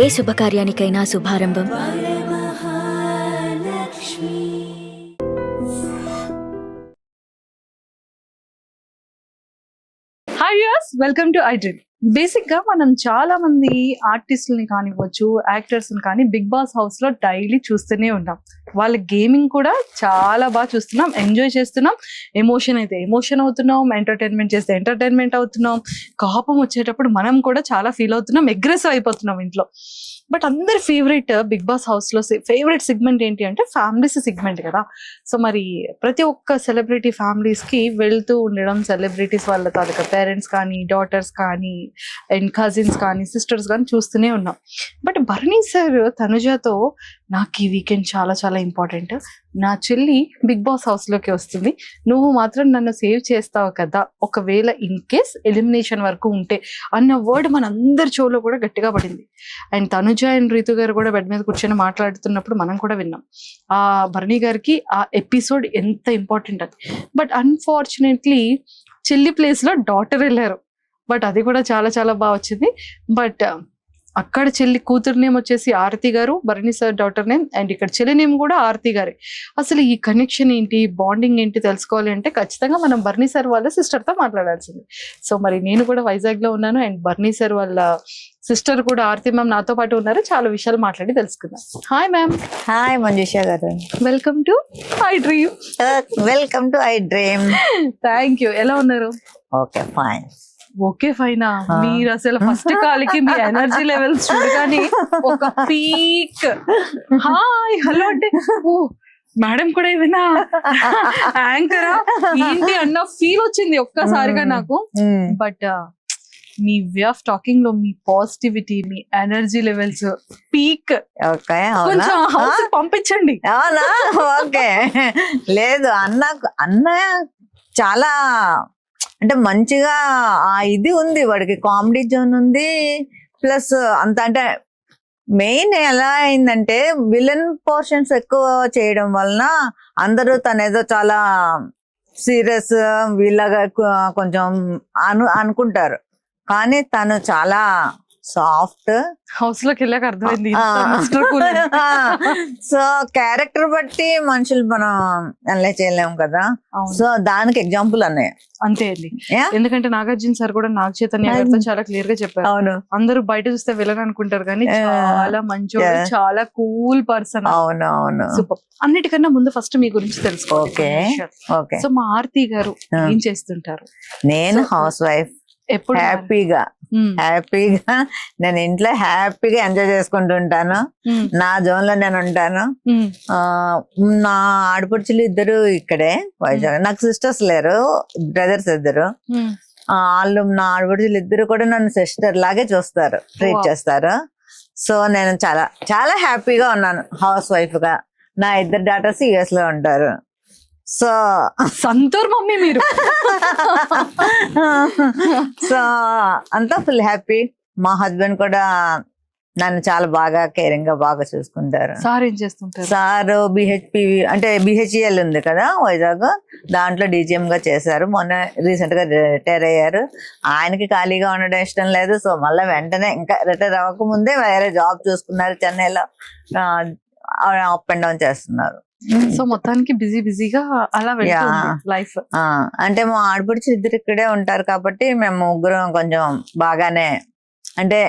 ఏ శుభకార్యానికైనా శుభారంభం hi viewers, welcome to I dream. Basic గా మనం చాలా మంది ఆర్టిస్టులని కానివ్వచ్చు, యాక్టర్స్ కానీ బిగ్ బాస్ హౌస్ లో డైలీ చూస్తూనే ఉంటాం. వాళ్ళ గేమింగ్ కూడా చాలా బాగా చూస్తున్నాం, ఎంజాయ్ చేస్తున్నాం. ఎమోషన్ అయితే ఎమోషన్ అవుతున్నాం, ఎంటర్టైన్మెంట్ చేస్తే ఎంటర్టైన్మెంట్ అవుతున్నాం. కోపం వచ్చేటప్పుడు మనం కూడా చాలా ఫీల్ అవుతున్నాం, అగ్రెసివ్ అయిపోతున్నాం ఇంట్లో. బట్ అందరి ఫేవరెట్ బిగ్ బాస్ హౌస్ లో ఫేవరెట్ సెగ్మెంట్ ఏంటి అంటే ఫ్యామిలీస్ సెగ్మెంట్ కదా. సో మరి ప్రతి ఒక్క సెలబ్రిటీ ఫ్యామిలీస్ కి వెళ్తూ ఉండడం, సెలబ్రిటీస్ వాళ్ళ తాలూకా పేరెంట్స్ కానీ, డాటర్స్ కానీ, అండ్ కజిన్స్ కానీ, సిస్టర్స్ కానీ చూస్తూనే ఉన్నాం. బట్ భరణి సార్ తనుజాతో నాకు ఈ వీకెండ్ చాలా చాలా ఇంపార్టెంట్. నా చెల్లి బిగ్ బాస్ హౌస్ లోకి వస్తుంది, నువ్వు మాత్రం నన్ను సేవ్ చేస్తావు కదా ఒకవేళ ఇన్ కేస్ ఎలిమినేషన్ వరకు ఉంటే అన్న వర్డ్ మన అందరి షోలో కూడా గట్టిగా పడింది. అండ్ తనుజ అండ్ రీతు గారు కూడా బెడ్ మీద కూర్చొని మాట్లాడుతున్నప్పుడు మనం కూడా విన్నాం ఆ భరణి గారికి ఆ ఎపిసోడ్ ఎంత ఇంపార్టెంట్ అని. బట్ అన్ఫార్చునేట్లీ చెల్లి ప్లేస్ లో డాటర్ వెళ్ళారు. బట్ అది కూడా చాలా చాలా బాగా వచ్చింది. బట్ అక్కడ చెల్లి కూతురు నేమ్ వచ్చేసి ఆరతి గారు, Bharani sir daughter name, and ఇక్కడ చెల్లి నేమ్ కూడా ఆరతి గారే. అసలు ఈ కనెక్షన్ ఏంటి, బాండింగ్ ఏంటి తెలుసుకోవాలి అంటే ఖచ్చితంగా మనం భరణి సార్ వాళ్ళ సిస్టర్ తో మాట్లాడాల్సింది. సో మరి నేను కూడా వైజాగ్ లో ఉన్నాను, అండ్ భరణి సార్ వాళ్ళ సిస్టర్ కూడా ఆరతి మ్యామ్ నాతో పాటు ఉన్నారు. చాలా విషయాలు మాట్లాడి తెలుసుకుందాం. Hi ma'am. హాయ్ మంజుష గారు, welcome to I dream. Welcome to I dream. Thank you. ఎలా ఉన్నారు? Okay fine. ఓకే ఫైనా? మీరు అసలు ఫస్ట్ కాలికి మీ ఎనర్జీ లెవెల్స్ చూడగానే ఒక పీక్. హాయ్ హలో అంటే ఓ మేడం కూడా ఏమైనా యాంకరా ఏంటి అన్న ఫీల్ వచ్చింది ఒక్కసారిగా నాకు. But me way of talking లో మీ పాజిటివిటీ, మీ ఎనర్జీ లెవెల్స్ పీక్. కొంచెం హౌస్ పంపించండి. అవునా? ఓకే. లేదు అన్న చాలా అంటే మంచిగా ఇది ఉంది, వాడికి కామెడీ జోన్ ఉంది. ప్లస్ అంత అంటే మెయిన్ ఎలా అయిందంటే విలన్ పోర్షన్స్ ఎక్కువ చేయడం వలన అందరూ తనేదో చాలా సీరియస్ వీళ్ళగా కొంచెం అనుకుంటారు. కానీ తను చాలా సాఫ్ట్. హౌస్ లోకి వెళ్ళాక అర్థమైంది. సో క్యారెక్టర్ బట్టి మనుషులు మనం అనలైజ్ చేయలేము కదా. సో దానికి ఎగ్జాంపుల్ అన్నయ్య. అంతే అండి. ఎందుకంటే నాగార్జున సార్ కూడా నాగ చైతన్య గారితో చాలా క్లియర్ గా చెప్పారు. అవును, అందరూ బయట చూస్తే విలన్ అనుకుంటారు కానీ చాలా మంచోడు, చాలా కూల్ పర్సన్. అవును అవును. సూపర్. అన్నిటికన్నా ముందు ఫస్ట్ మీ గురించి తెలుసుకోవాలి. ఓకే. సో మా ఆర్తి గారు ఏం చేస్తుంటారు? నేను హౌస్ వైఫ్. ఎప్పుడు హ్యాపీగా నేను ఇంట్లో హ్యాపీగా ఎంజాయ్ చేసుకుంటూ ఉంటాను. నా జోన్ లో నేను ఉంటాను. నా ఆడపడుచులు ఇద్దరు ఇక్కడే వైజాగ్. నాకు సిస్టర్స్ లేరు, బ్రదర్స్ ఇద్దరు. వాళ్ళు నా ఆడపడుచులు ఇద్దరు కూడా నన్ను సిస్టర్ లాగే చూస్తారు, ట్రీట్ చేస్తారు. సో నేను చాలా చాలా హ్యాపీగా ఉన్నాను హౌస్ వైఫ్ గా. నా ఇద్దరు డాటర్స్ యుఎస్ లో ఉంటారు. సో సంతూర్ మమ్మీ మీరు. సో అంతా ఫుల్ హ్యాపీ. మా హస్బెండ్ కూడా నన్ను చాలా బాగా కేరింగ్ గా బాగా చూసుకుంటారు. సార్ ఏం చేస్తుంటారు? సార్ బిహెచ్పి అంటే బిహెచ్ఈఎల్ ఉంది కదా వైజాగ్, దాంట్లో డీజీఎం గా చేశారు. మొన్న రీసెంట్ గా రిటైర్ అయ్యారు. ఆయనకి ఖాళీగా ఉండడం ఇష్టం లేదు. సో మళ్ళీ వెంటనే ఇంకా రిటైర్ అవ్వకముందే వేరే జాబ్ చూసుకున్నారు చెన్నైలో. అప్ అండ్ డౌన్ చేస్తున్నారు. సో మొత్తానికి బిజీగా అలా లైఫ్. అంటే మా ఆడపడుచు ఇద్దరు ఇక్కడే ఉంటారు కాబట్టి మేము ముగ్గురం కొంచెం బాగానే అంటే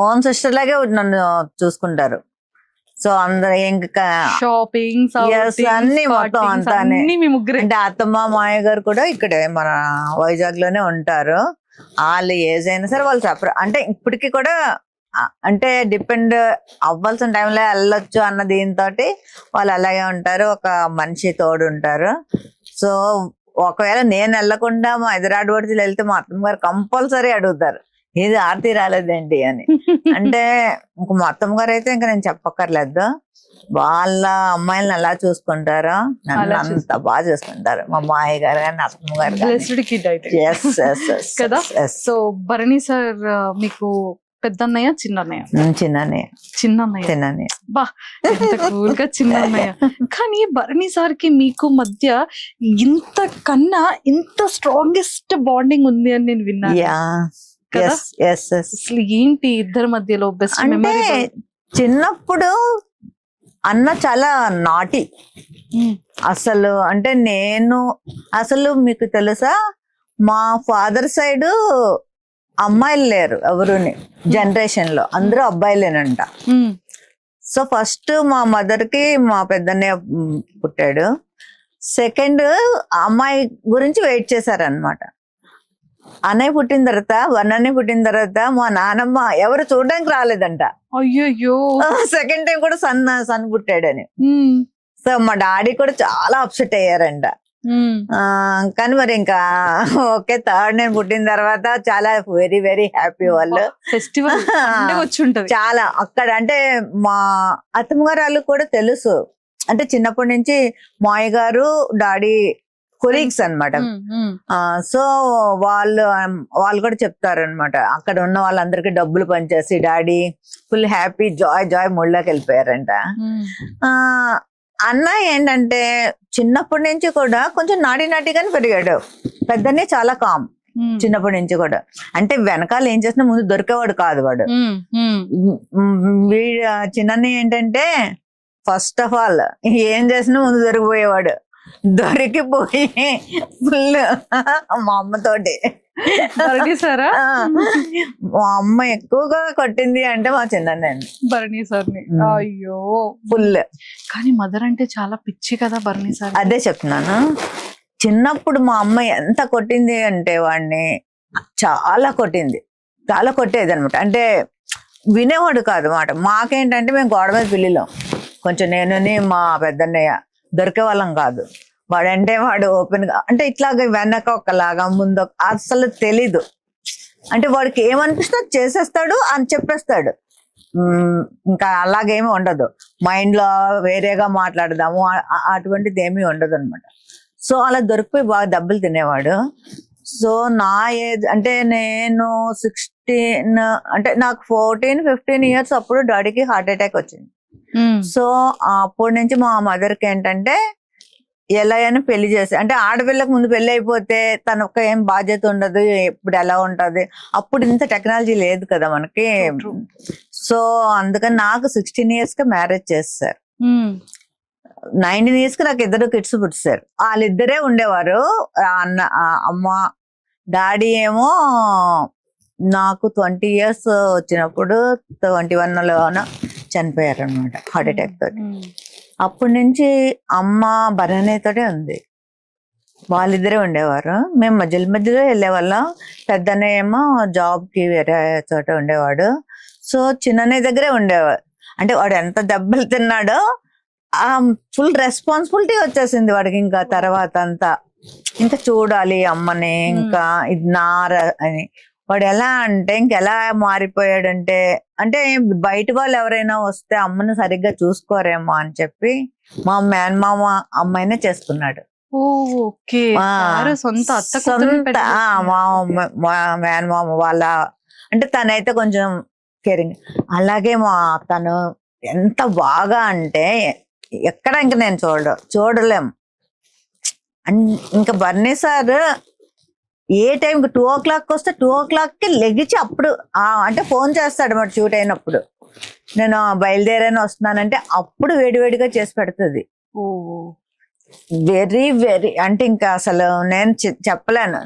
ఓన్ సిస్టర్ లాగే నన్ను చూసుకుంటారు. సో అందరు ఇంకా షాపింగ్ అన్ని మొత్తం అంతా అంటే అత్తమ్మ మాయ గారు కూడా ఇక్కడే మన వైజాగ్ లోనే ఉంటారు. వాళ్ళు ఏజ్ అయినా సరే వాళ్ళు సపరేట్ అంటే ఇప్పటికీ కూడా అంటే డిపెండ్ అవ్వాల్సిన టైంలో వెళ్ళొచ్చు అన్న దీంతో వాళ్ళు అలాగే ఉంటారు. ఒక మనిషి తోడు ఉంటారు. సో ఒకవేళ నేను వెళ్ళకుండా మా ఎదురాడబడితే వెళ్తే మా అత్తమ్మ గారు కంపల్సరీ అడుగుతారు, ఇది ఆర్తి రాలేదేంటి అని. అంటే ఇంక మా అత్తమ్మ గారు అయితే ఇంకా నేను చెప్పక్కర్లేదు. వాళ్ళ అమ్మాయిలను ఎలా చూసుకుంటారో నన్ను అంత బాగా చూసుకుంటారు. మా మాయ గారు కానీ అత్తమ్మ గారు. సో భరణి సార్ మీకు పెద్దన్నయ్య చిన్నన్నయ్య బా ఎంత కూల్ గా చిన్నన్నయ్య. కానీ భరణి సార్ కి మీకు మధ్య ఇంత కన్నా ఇంత స్ట్రాంగెస్ట్ బాండింగ్ ఉంది అని నేను విన్నాను. కదా ఎస్ అసలు ఏంటి ఇద్దరి మధ్యలో బెస్ట్ అంటే మెమరీ? చిన్నప్పుడు అన్న చాలా నాటి అసలు. అంటే నేను అసలు మీకు తెలుసా, మా ఫాదర్ సైడ్ అమ్మాయిలు లేరు ఎవరుని, జనరేషన్ లో అందరూ అబ్బాయిలేనంట. సో ఫస్ట్ మా మదర్ కి మా పెద్దన్నయ్య పుట్టాడు. సెకండ్ అమ్మాయి గురించి వెయిట్ చేశారనమాట. అన్నయ్య పుట్టిన తర్వాత, అన్నయ్య పుట్టిన తర్వాత మా నానమ్మ ఎవరు చూడడానికి రాలేదంట. అయ్యో సెకండ్ టైం కూడా సన్ పుట్టాడని. సో మా డాడీ కూడా చాలా అప్సెట్ అయ్యారంట. కానీ మరి ఇంకా ఓకే, థర్డ్ నేను పుట్టిన తర్వాత చాలా వెరీ వెరీ హ్యాపీ. వాళ్ళు ఫెస్టివల్ వచ్చుంటది చాలా అక్కడ. అంటే మా అత్తమ్మగారు వాళ్ళు కూడా తెలుసు, అంటే చిన్నప్పటి నుంచి మాయ గారు డాడీ కొలీగ్స్ అనమాట. సో వాళ్ళు కూడా చెప్తారు అనమాట, అక్కడ ఉన్న వాళ్ళందరికీ డబ్బులు పనిచేసి డాడీ ఫుల్ హ్యాపీ జాయ్ మూడ్లోకి వెళ్ళిపోయారంట. అన్న ఏంటంటే చిన్నప్పటి నుంచి కూడా కొంచెం నాటిగానే పెరిగాడు. పెద్దనే చాలా కామ్ చిన్నప్పటి నుంచి కూడా. అంటే వెనకాల ఏం చేసినా ముందు దొరికేవాడు కాదు వాడు. చిన్నని ఏంటంటే ఫస్ట్ ఆఫ్ ఆల్ ఏం చేసినా ముందు దొరికిపోయేవాడు. దొరికిపోయి ఫుల్ మా అమ్మతోటి సారా మా అమ్మ ఎక్కువగా కొట్టింది అంటే మా చిన్ననండి భరణి సార్ని. అయ్యో ఫుల్. కానీ మదర్ అంటే చాలా పిచ్చి కదా భరణి సార్. అదే చెప్తున్నాను, చిన్నప్పుడు మా అమ్మ ఎంత కొట్టింది అంటే వాడిని చాలా కొట్టేది అనమాట. అంటే వినేవాడు కాదు మాట. మాకేంటంటే మేము గోడ మీద పిల్లిలో కొంచెం నేనుని మా పెద్దన్నయ్య దొరికే వాళ్ళం కాదు. వాడంటే వాడు ఓపెన్ గా, అంటే ఇట్లాగా వెనక ఒకలాగా ముందు అసలు తెలీదు. అంటే వాడికి ఏమనిపిస్తే చేసేస్తాడు అని చెప్పేస్తాడు. ఇంకా అలాగేమీ ఉండదు, మైండ్ లో వేరేగా మాట్లాడదాము అటువంటిది ఏమీ ఉండదు అనమాట. సో అలా దొరికిపోయి బాగా దెబ్బలు తినేవాడు. సో నా ఏజ్ అంటే నేను 16, అంటే నాకు 14-15 years అప్పుడు డాడీకి హార్ట్ అటాక్ వచ్చింది. సో అప్పటి నుంచి మా మదర్కి ఏంటంటే ఎలా అయినా పెళ్లి చేసి, అంటే ఆడపిల్లకు ముందు పెళ్లి అయిపోతే తనొక్క ఏం బాధ్యత ఉండదు, ఇప్పుడు ఎలా ఉంటది. అప్పుడు ఇంత టెక్నాలజీ లేదు కదా మనకి. సో అందుకని నాకు 16 years కి మ్యారేజ్ చేస్తారు. 19 years కి నాకు 2 kids పుట్టారు. వాళ్ళిద్దరే ఉండేవారు. అమ్మ డాడీ ఏమో నాకు 20 years వచ్చినప్పుడు 21లోన చనిపోయారు అనమాట హార్ట్ అటాక్ తోటి. అప్పటి నుంచి అమ్మ భరణితోటే ఉంది. వాళ్ళిద్దరే ఉండేవారు. మేము మధ్యలో వెళ్ళేవాళ్ళం. పెద్దనే ఏమో జాబ్ కి వేరే చోట ఉండేవాడు. సో చిన్ననే దగ్గరే ఉండేవాడు. అంటే వాడు ఎంత దెబ్బలు తిన్నాడో ఆ ఫుల్ రెస్పాన్సిబిలిటీ వచ్చేసింది వాడికి. ఇంకా తర్వాత అంతా ఇంకా చూడాలి అమ్మని, ఇంకా ఇది నార అని. వాడు ఎలా అంటే ఇంకెలా మారిపోయాడంటే, అంటే బయట వాళ్ళు ఎవరైనా వస్తే అమ్మను సరిగ్గా చూసుకోరేమో అని చెప్పి మా మేనమామ అమ్మాయినే చేసుకున్నాడు. మా మేనమామ వాళ్ళ, అంటే తనైతే కొంచెం కేరింగ్. అలాగే తను ఎంత బాగా అంటే ఎక్కడ ఇంకా నేను చూడలేం. ఇంకా బర్నీ సార్ ఏ టైంకి 2 o'clock వస్తే 2 o'clockకి లెగిచి అప్పుడు అంటే ఫోన్ చేస్తాడు మరి షూట్ అయినప్పుడు, నేను బయలుదేరాను వస్తున్నానంటే అప్పుడు వేడివేడిగా చేసి పెడుతుంది. వెరీ వెరీ అంటే ఇంకా అసలు నేను చెప్పలేను.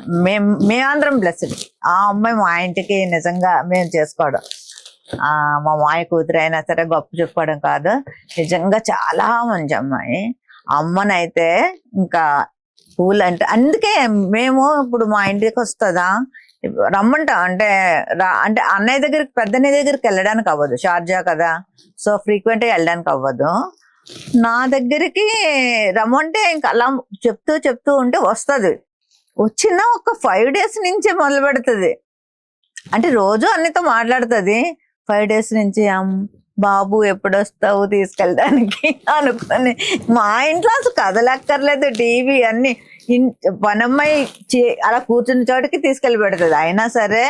మేమందరం బ్లెస్డ్. ఆ అమ్మాయి మా ఇంటికి నిజంగా మేము చేసుకోవడం, మా మాయ కూతురు అయినా సరే గొప్ప చెప్పుకోవడం కాదు, నిజంగా చాలా మంచి అమ్మాయి. అమ్మనైతే ఇంకా పూలు అంటే, అందుకే మేము ఇప్పుడు మా ఇంటికి వస్తుందా రమ్మంటాం. అంటే అన్నయ్య దగ్గరికి, పెద్దన్నయ్య దగ్గరికి వెళ్ళడానికి అవ్వదు, షార్జా కదా, సో ఫ్రీక్వెంట్ గా వెళ్ళడానికి అవ్వదు. నా దగ్గరికి రమ్మంటే ఇంకా అలా చెప్తూ ఉంటే వస్తుంది. వచ్చిన ఒక 5 days నుంచే మొదలు పెడుతుంది. అంటే రోజు అన్నితో మాట్లాడుతుంది. 5 days నుంచి బాబు ఎప్పుడు వస్తావు తీసుకెళ్ళడానికి అనుకుని, మా ఇంట్లో అసలు కదలక్కర్లేదు, టీవీ అన్ని పనమ్మాయి అలా కూర్చున్న చోటికి తీసుకెళ్ళి పెడుతుంది. అయినా సరే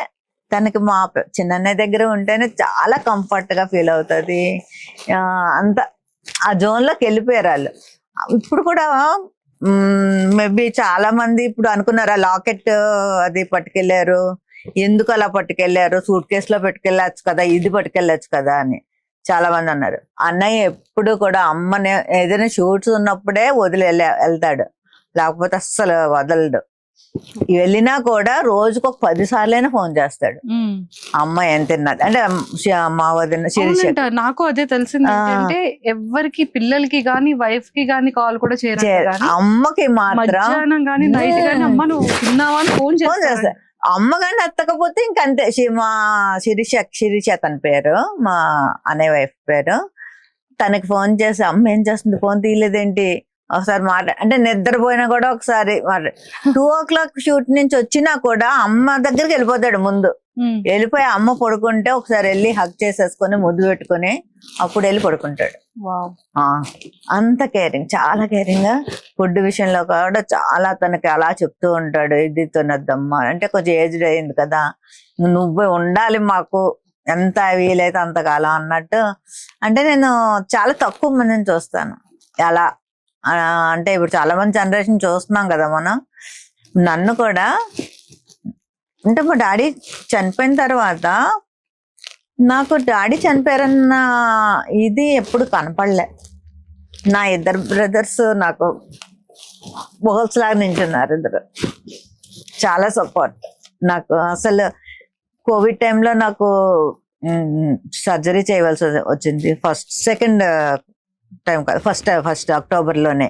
తనకి మా చిన్నన్నయ్య దగ్గర ఉంటేనే చాలా కంఫర్ట్ గా ఫీల్ అవుతుంది. అంత ఆ జోన్ లోకి వెళ్ళిపోయారు వాళ్ళు. ఇప్పుడు కూడా మేబీ చాలా మంది ఇప్పుడు అనుకున్నారు ఆ లాకెట్ అది పట్టుకెళ్ళారు, ఎందుకు అలా పట్టుకెళ్లారు, సూట్ కేసులో పెట్టుకెళ్ళచ్చు కదా, ఇది పట్టుకెళ్ళచ్చు కదా అని చాలా మంది అన్నారు. అన్నయ్య ఎప్పుడు కూడా అమ్మని ఏదైనా షూట్స్ ఉన్నప్పుడే వదిలి వెళ్తాడు, లేకపోతే అస్సలు వదలడు. వెళ్ళినా కూడా రోజుకు ఒక 10 సార్లైనా ఫోన్ చేస్తాడు, అమ్మ ఏం తిన్నది అంటే మా వదిన శిరీష. నాకు అదే తెలిసింది అంటే ఎవరికి పిల్లలకి గానీ వైఫ్ కి గానీ కాల్ కూడా చేయరు, అమ్మకి మాత్రం మధ్యాహ్నం గానీ నైట్ గానీ అమ్మ నువ్వు తిన్నావా అని ఫోన్ చేస్తాడు. అమ్మ కానీ ఎత్తకపోతే ఇంకంతే. మా శిరీష తన పేరు, మా అన్నయ్య వైఫ్ పేరు. తనకి ఫోన్ చేసి అమ్మ ఏం చేస్తుంది, ఫోన్ తీయలేదేంటి, ఒకసారి అంటే నిద్రపోయినా కూడా ఒకసారి 2 o'clock షూట్ నుంచి వచ్చినా కూడా అమ్మ దగ్గరికి వెళ్ళిపోతాడు ముందు. వెళ్ళిపోయి అమ్మ పడుకుంటే ఒకసారి వెళ్ళి హగ్ చేసేసుకొని ముద్దు పెట్టుకొని అప్పుడు వెళ్ళి పడుకుంటాడు. అంత కేరింగ్, చాలా కేరింగ్ గా. ఫుడ్ విషయంలో కూడా చాలా తనకి అలా చెప్తూ ఉంటాడు, ఇది తినొద్దమ్మా అంటే కొంచెం ఏజ్డ్ అయింది కదా, నువ్వు ఉండాలి మాకు ఎంత వీలైతే అంతకాలం అన్నట్టు. అంటే నేను చాలా తక్కువ మందిని చూస్తాను అలా. అంటే ఇప్పుడు చాలా మంది జనరేషన్ చూస్తున్నాం కదా మనం. నన్ను కూడా అంటే మా డాడీ చనిపోయిన తర్వాత నాకు డాడీ చనిపోయారన్న ఇది ఎప్పుడు కనపడలే. నా 2 బ్రదర్స్ నాకు బోల్స్ లాగా నించున్నారు, 2 చాలా సపోర్ట్ నాకు. అసలు కోవిడ్ టైంలో నాకు సర్జరీ చేయవలసి వచ్చింది. సెకండ్ టైం కాదు, ఫస్ట్ అక్టోబర్లోనే.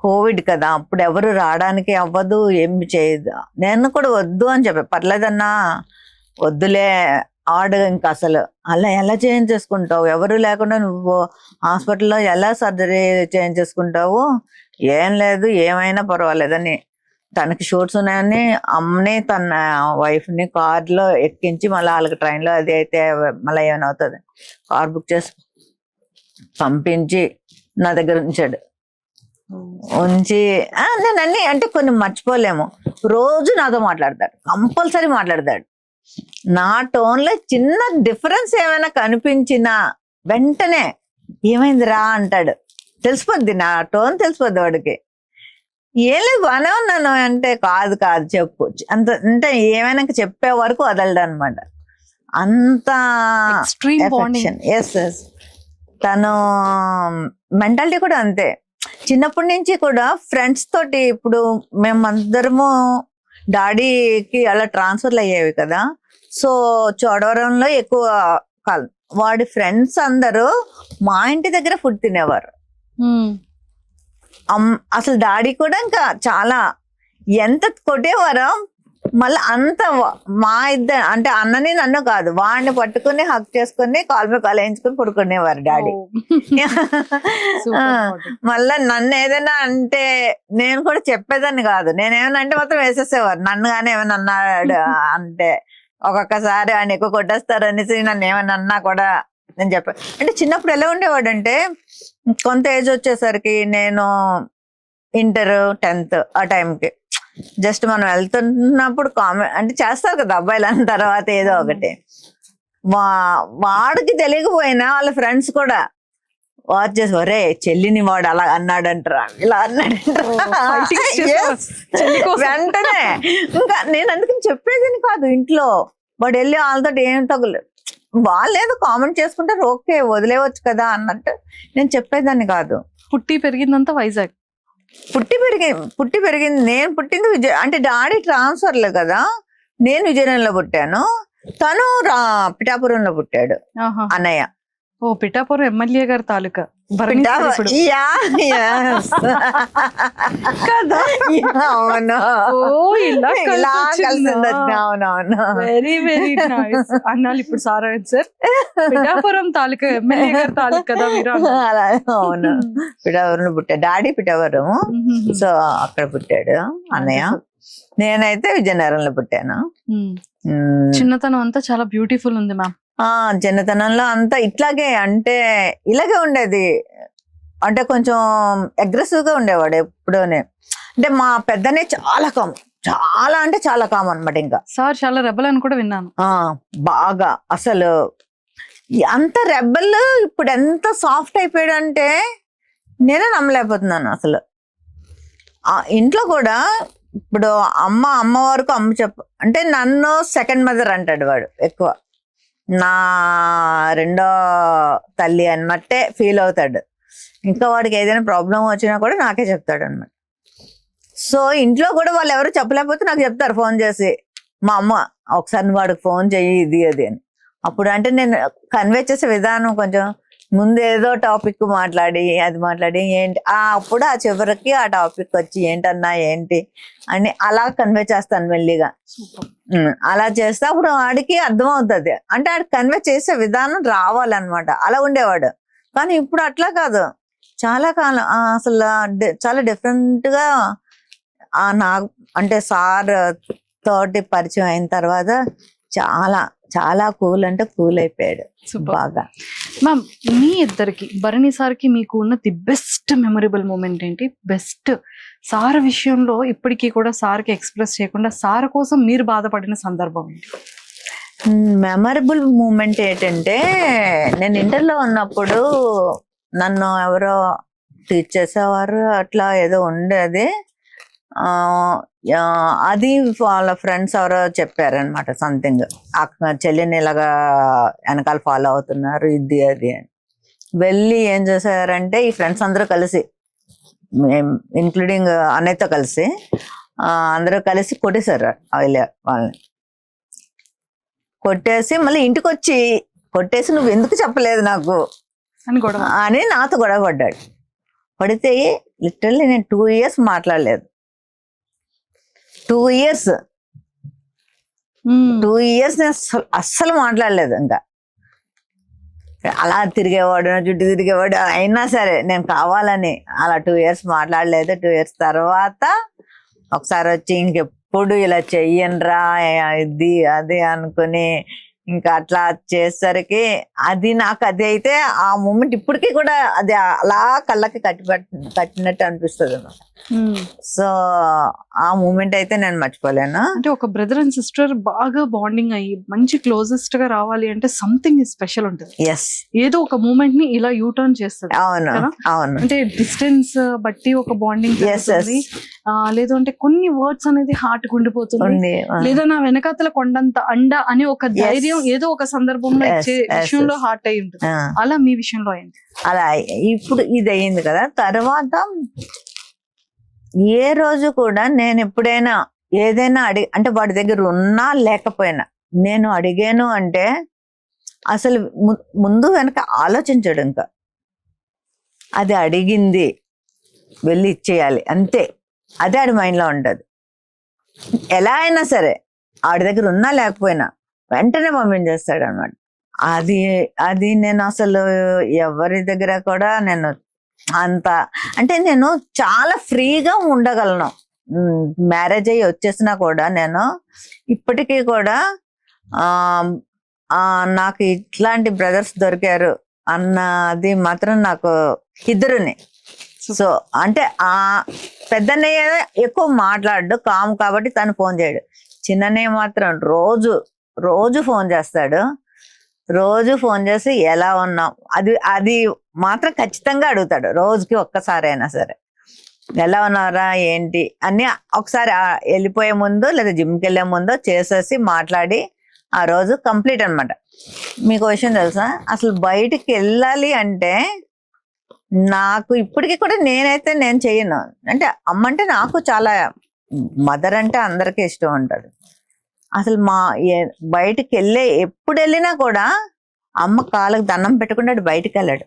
కోవిడ్ కదా, అప్పుడు ఎవరు రావడానికి అవ్వదు, ఏమి చేయదు. నేను కూడా వద్దు అని చెప్పా, పర్లేదన్నా వద్దులే ఆడు, ఇంకా అసలు అలా ఎలా చేయించేసుకుంటావు, ఎవరు లేకుండా నువ్వు హాస్పిటల్లో ఎలా సర్జరీ చేయించేసుకుంటావు, ఏం లేదు ఏమైనా పర్వాలేదని. తనకి షూట్స్ ఉన్నాయని అమ్మని తన వైఫ్ని కార్లో ఎక్కించి మళ్ళీ వాళ్ళకి ట్రైన్లో అది అయితే మళ్ళీ ఏమైనా అవుతుంది కార్ బుక్ చేసి పంపించి నా దగ్గర ఉంచాడు. ఉంచి నేను అన్ని అంటే కొన్ని మర్చిపోలేము. రోజు నాతో మాట్లాడతాడు, కంపల్సరీ మాట్లాడతాడు. నా టోన్లో చిన్న డిఫరెన్స్ ఏమైనా కనిపించినా వెంటనే ఏమైంది రా అంటాడు. తెలిసిపోద్ది, నా టోన్ తెలిసిపోద్ది వాడికి. ఏం లేదు బాగానే ఉన్నాను అంటే కాదు చెప్పు అంత, అంటే ఏమైనా చెప్పే వరకు వదలడు అనమాట. అంత ఎస్. తను మెంటాలిటీ కూడా అంతే. చిన్నప్పటి నుంచి కూడా ఫ్రెండ్స్ తోటి, ఇప్పుడు మేమందరము డాడీకి అలా ట్రాన్స్ఫర్లు అయ్యేవి కదా, సో చోడవరంలో ఎక్కువ కాలం. వాడి ఫ్రెండ్స్ అందరూ మా ఇంటి దగ్గర ఫుడ్ తినేవారు. అసలు డాడీ కూడా ఇంకా చాలా ఎంత కొట్టేవారో, మళ్ళీ అంత మా ఇద్దరు అంటే అన్నని నన్ను కాదు, వాడిని పట్టుకుని హక్ చేసుకుని కాలు మీద కాలు వేయించుకుని పడుకునేవారు డాడీ. మళ్ళా నన్ను ఏదైనా అంటే నేను కూడా చెప్పేదాన్ని కాదు, నేనేమన్నా అంటే మొత్తం వేసేసేవారు. నన్ను కానీ ఏమైనా అన్నాడు అంటే ఒక్కొక్కసారి ఆయన ఎక్కువ కొట్టేస్తారు అనేసి నన్ను ఏమైనా అన్నా కూడా నేను చెప్పాను. అంటే చిన్నప్పుడు ఎలా ఉండేవాడు అంటే, కొంత ఏజ్ వచ్చేసరికి నేను ఇంటర్ 10th ఆ టైంకి జస్ట్ మనం వెళ్తున్నప్పుడు కామెంట్ అంటే చేస్తారు కదా అబ్బాయిలు అన్న తర్వాత ఏదో ఒకటి, వాడికి తెలియకపోయినా వాళ్ళ ఫ్రెండ్స్ కూడా వాచ్ చేసి ఒరే చెల్లిని వాడు అలా అన్నాడంటారా ఇలా అన్నాడంటారా వెంటనే. ఇంకా నేను అందుకని చెప్పేదని కాదు, ఇంట్లో వాడు వెళ్ళి వాళ్ళతో ఏం తగులేదు, వాళ్ళు ఏదో కామెంట్ చేసుకుంటారు ఓకే వదిలేవచ్చు కదా అన్నట్టు నేను చెప్పేదాన్ని కాదు. పుట్టి పెరిగిందంతా వైజాగ్. పుట్టి పెరిగింది నేను పుట్టింది అంటే డాడీ ట్రాన్స్ఫర్లే కదా, నేను విజయనగరంలో పుట్టాను, తను పిఠాపురంలో పుట్టాడు అన్నయ్య. ఓ పిఠాపురం ఎమ్మెల్యే గారి తాలూకా. వెరీ వెరీ నైస్ అన్నాళ్ళు. ఇప్పుడు సార్ సార్ పిఠాపురం తాలూకా ఎమ్మెల్యే గారి తాలూకా కదా మీరు? అవును, పిఠాపురంలో పుట్టాడు డాడీ, పిఠాపురం. సో అక్కడ పుట్టాడు అన్నయ్య. నేనైతే విజయనగరంలో పుట్టాను. చిన్నతనం అంతా చాలా బ్యూటిఫుల్ ఉంది మ్యామ్. చిన్నతనంలో అంతా ఇట్లాగే, అంటే ఇలాగే ఉండేది. అంటే కొంచెం అగ్రెసివ్ గా ఉండేవాడు ఎప్పుడోనే. అంటే మా పెద్దనే చాలా కామన్, చాలా అంటే చాలా కామన్ అనమాట. ఇంకా సార్ చాలా రెబల్ అని కూడా విన్నాను. బాగా అసలు అంత రెబల్ ఇప్పుడు ఎంత సాఫ్ట్ అయిపోయాడు అంటే నేనే నమ్మలేకపోతున్నాను అసలు. ఇంట్లో కూడా ఇప్పుడు అమ్మ వరకు అంటే నన్ను సెకండ్ మదర్ అంటాడు వాడు ఎక్కువ, నా రెండో తల్లి అన్నట్టే ఫీల్ అవుతాడు. ఇంకా వాడికి ఏదైనా ప్రాబ్లం వచ్చినా కూడా నాకే చెప్తాడు అనమాట. సో ఇంట్లో కూడా వాళ్ళు ఎవరు చెప్పలేకపోతే నాకు చెప్తారు ఫోన్ చేసి, మా అమ్మ ఒకసారి నువ్వు వాడికి ఫోన్ చెయ్యి ఇది అది అని. అప్పుడు అంటే నేను కన్వే చేసే విధానం కొంచెం ముందు ఏదో టాపిక్ మాట్లాడి ఏంటి అప్పుడు ఆ చివరికి ఆ టాపిక్ వచ్చి ఏంటన్నా ఏంటి అని అలా కన్వే చేస్తాను మెల్లిగా. అలా చేస్తే అప్పుడు వాడికి అర్థమవుతుంది. అంటే ఆడికి కన్వే చేసే విధానం రావాలన్నమాట. అలా ఉండేవాడు. కానీ ఇప్పుడు అట్లా కాదు. చాలా కాలం అసలు చాలా డిఫరెంట్ గా నాకు అంటే సార్ తోటి పరిచయం అయిన తర్వాత చాలా చాలా కూల్ అంటే కూల్ అయిపోయాడు బాగా. మ్యామ్, మీ ఇద్దరికి భరణి సార్కి మీకు ఉన్న ది బెస్ట్ మెమరబుల్ మూమెంట్ ఏంటి? బెస్ట్ సార్ విషయంలో ఇప్పటికీ కూడా సార్కి ఎక్స్ప్రెస్ చేయకుండా సార్ కోసం మీరు బాధపడిన సందర్భం ఏంటి? మెమరబుల్ మూమెంట్ ఏంటంటే, నేను ఇంటర్లో ఉన్నప్పుడు నన్ను ఎవరో టీచ్ చేసేవారు, అట్లా ఏదో ఉండేది. అది వాళ్ళ ఫ్రెండ్స్ ఎవరో చెప్పారనమాట సంథింగ్, చెల్లిని ఇలాగా వెనకాల ఫాలో అవుతున్నారు ఇది అది అని. వెళ్ళి ఏం చేశారంటే ఈ ఫ్రెండ్స్ అందరూ కలిసి, ఇంక్లూడింగ్ అన్నయ్యతో కలిసి అందరూ కలిసి కొట్టేశారు వాళ్ళని. కొట్టేసి మళ్ళీ ఇంటికి వచ్చి కొట్టేసి నువ్వు ఎందుకు చెప్పలేదు నాకు అని నాతో గొడవ పడ్డాడు. పడితే లిటరల్లీ నేను 2 years మాట్లాడలేదు. 2 years నేను అస్సలు మాట్లాడలేదు. ఇంకా అలా తిరిగేవాడు, నా చుట్టూ తిరిగేవాడు. అయినా సరే నేను కావాలని అలా 2 years మాట్లాడలేదు. 2 years తర్వాత ఒకసారి వచ్చి ఇంకెప్పుడు ఇలా చెయ్యనరా ఇది అది అనుకుని ఇంకా అట్లా చేసేసరికి అది నాకు అది అయితే ఆ మూమెంట్ ఇప్పటికీ కూడా అది అలా కళ్ళకి కట్టినట్టు అనిపిస్తుంది అన్నమాట. సో ఆ మూమెంట్ అయితే నేను మర్చిపోలేను. అంటే ఒక బ్రదర్ అండ్ సిస్టర్ బాగా బాండింగ్ అయ్యి మంచి క్లోజెస్ట్ గా రావాలి అంటే సంథింగ్ స్పెషల్ ఉంటుంది. ఎస్, ఏదో ఒక మూమెంట్ ని ఇలా యూటర్న్ చేస్తుంది. అవును అవును. అంటే డిస్టెన్స్ బట్టి ఒక బాండింగ్, లేదు అంటే కొన్ని వర్డ్స్ అనేది హార్ట్ గుండిపోతుంది, లేదా నా వెనకాతల కొండంత అండ అని ఒక ధైర్యం ఏదో ఒక సందర్భంలో ఇచ్చే విషయంలో హార్ట్ అయి ఉంటుంది. అలా మీ విషయంలో అయింది? అలా ఇప్పుడు ఇది అయింది కదా. తర్వాత ఏ రోజు కూడా నేను ఎప్పుడైనా ఏదైనా అంటే వాడి దగ్గర ఉన్నా లేకపోయినా నేను అడిగాను అంటే అసలు ముందు వెనక ఆలోచించడు. ఇంకా అది అడిగింది వెళ్ళి ఇచ్చేయాలి అంతే, అదే ఆడి మైండ్లో ఉంటుంది. ఎలా అయినా సరే ఆడి దగ్గర ఉన్నా లేకపోయినా వెంటనే పంపించేస్తాడు అన్నమాట. అది నేను అసలు ఎవరి దగ్గర కూడా నేను అంత అంటే నేను చాలా ఫ్రీగా ఉండగలను. మ్యారేజ్ అయ్యి వచ్చేసినా కూడా నేను ఇప్పటికీ కూడా నాకు ఇట్లాంటి బ్రదర్స్ దొరికారు అన్నది మాత్రం నాకు ఇద్దరుని. సో అంటే పెద్దన్నయ్య ఎక్కువ మాట్లాడు కామ్ కాబట్టి తను ఫోన్ చేయడు. చిన్నన్నయ్య మాత్రం రోజు ఫోన్ చేస్తాడు. రోజు ఫోన్ చేసి ఎలా ఉన్నాం అది మాత్రం ఖచ్చితంగా అడుగుతాడు. రోజుకి ఒక్కసారైనా సరే ఎలా ఉన్నారా ఏంటి అని ఒకసారి వెళ్ళిపోయే ముందు లేదా జిమ్కి వెళ్ళే ముందు చేసేసి మాట్లాడి ఆ రోజు కంప్లీట్ అనమాట. మీకు విషయం తెలుసా, అసలు బయటికి వెళ్ళాలి అంటే నాకు ఇప్పటికీ కూడా నేను చెయ్యను. అంటే అమ్మ అంటే నాకు చాలా, మదర్ అంటే అందరికీ ఇష్టం ఉంటుంది. అసలు బయటికి ఎప్పుడు వెళ్ళినా కూడా అమ్మ కాళ్ళకి దండం పెట్టకుండా బయటికి వెళ్ళాడు.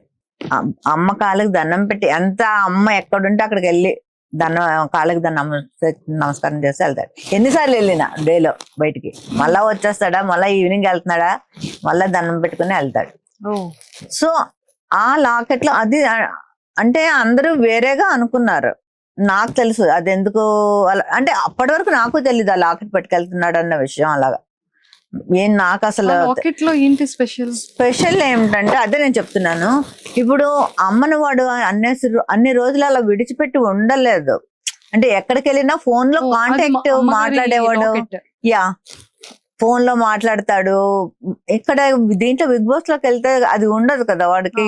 అమ్మ కాళ్ళకి దండం పెట్టి ఎంత అమ్మ ఎక్కడుంటే అక్కడికి వెళ్ళి కాళ్ళకి నమస్కారం చేసి వెళ్తాడు. ఎన్నిసార్లు వెళ్ళినా డేలో బయటికి మళ్ళా వచ్చేస్తాడా, మళ్ళా ఈవినింగ్ వెళ్తున్నాడా, మళ్ళా దండం పెట్టుకుని వెళ్తాడు. సో ఆ లాకెట్లో అది అంటే అందరూ వేరేగా అనుకున్నారు. నాకు తెలుసు అది ఎందుకు అంటే అప్పటి వరకు నాకు తెలీదు ఆ లాకెట్ పట్టుకెళ్తున్నాడు అన్న విషయం. అలాగా నాకు అసలు స్పెషల్ ఏమిటంటే అదే నేను చెప్తున్నాను. ఇప్పుడు అమ్మను వాడు అన్ని రోజులు అలా విడిచిపెట్టి ఉండలేదు. అంటే ఎక్కడికి వెళ్ళినా ఫోన్ లో కాంటాక్ట్ మాట్లాడేవాడు. ఫోన్ లో మాట్లాడతాడు. ఇక్కడ దీంట్లో బిగ్ బాస్ లోకి వెళ్తే అది ఉండదు కదా వాడికి.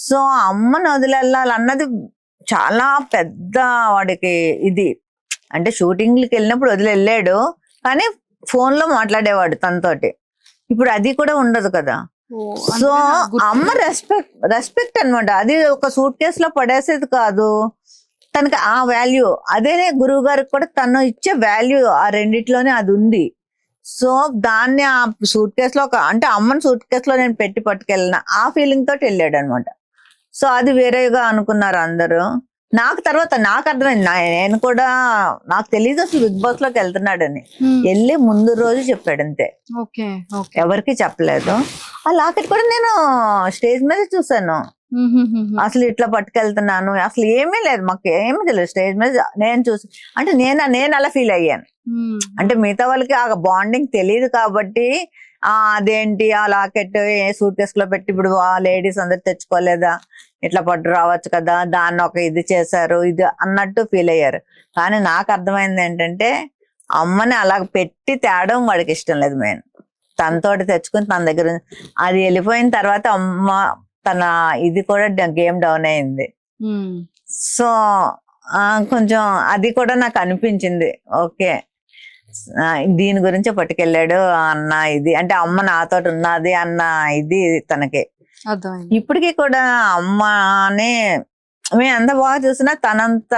సో అమ్మను వదిలేళ్ళాలన్నది చాలా పెద్ద వాడికి ఇది అంటే షూటింగ్లకి వెళ్ళినప్పుడు వదిలి వెళ్ళాడు, కానీ ఫోన్ లో మాట్లాడేవాడు తనతోటి. ఇప్పుడు అది కూడా ఉండదు కదా. సో అమ్మ రెస్పెక్ట్ అన్నమాట. అది ఒక సూట్ కేసులో పడేసేది కాదు, తనకి ఆ వాల్యూ. అదే గురువు గారికి కూడా తను ఇచ్చే వాల్యూ ఆ రెండిట్లోనే అది ఉంది. సో దాన్ని ఆ సూట్ కేసులో అంటే అమ్మని సూట్ కేసులో నేను పెట్టి పట్టుకెళ్ళిన ఆ ఫీలింగ్ తోటి వెళ్ళాడు అనమాట. సో అది వేరేగా అనుకున్నారు అందరూ. నాకు తర్వాత నాకు అర్థమైంది, నేను కూడా నాకు తెలియదు అసలు బిగ్ బాస్ లోకి వెళ్తున్నాడని. వెళ్ళి ముందు రోజు చెప్పాడు అంతే, ఎవరికి చెప్పలేదు. ఆ లాకెట్ కూడా నేను స్టేజ్ మీద చూసాను. అసలు ఇట్లా పట్టుకెళ్తున్నాను, అసలు ఏమీ లేదు, మాకు ఏమీ తెలియదు. స్టేజ్ మీద నేను చూసి అంటే నేను అలా ఫీల్ అయ్యాను. అంటే మిగతా వాళ్ళకి ఆ బాండింగ్ తెలియదు కాబట్టి అదేంటి ఆ లాకెట్ ఏ సూట్ కేసులో పెట్టి ఇప్పుడు లేడీస్ అందరు తెచ్చుకోలేదా, ఇట్లా పట్టు రావచ్చు కదా, దాన్ని ఒక ఇది చేశారు ఇది అన్నట్టు ఫీల్ అయ్యారు. కానీ నాకు అర్థమైంది ఏంటంటే అమ్మని అలా పెట్టి తేడం వాడికి ఇష్టం లేదు. మెయిన్ తనతోటి తెచ్చుకుని తన దగ్గర అది వెళ్ళిపోయిన తర్వాత అమ్మ తన ఇది కూడా గేమ్ డౌన్ అయింది. సో కొంచెం అది కూడా నాకు అనిపించింది, ఓకే దీని గురించే పట్టుకెళ్ళాడు అన్న ఇది, అంటే అమ్మ నాతో ఉన్నది అన్న ఇది తనకి. ఇప్పటికీ కూడా అమ్మని మేము ఎంత బాగా చూసినా తనంత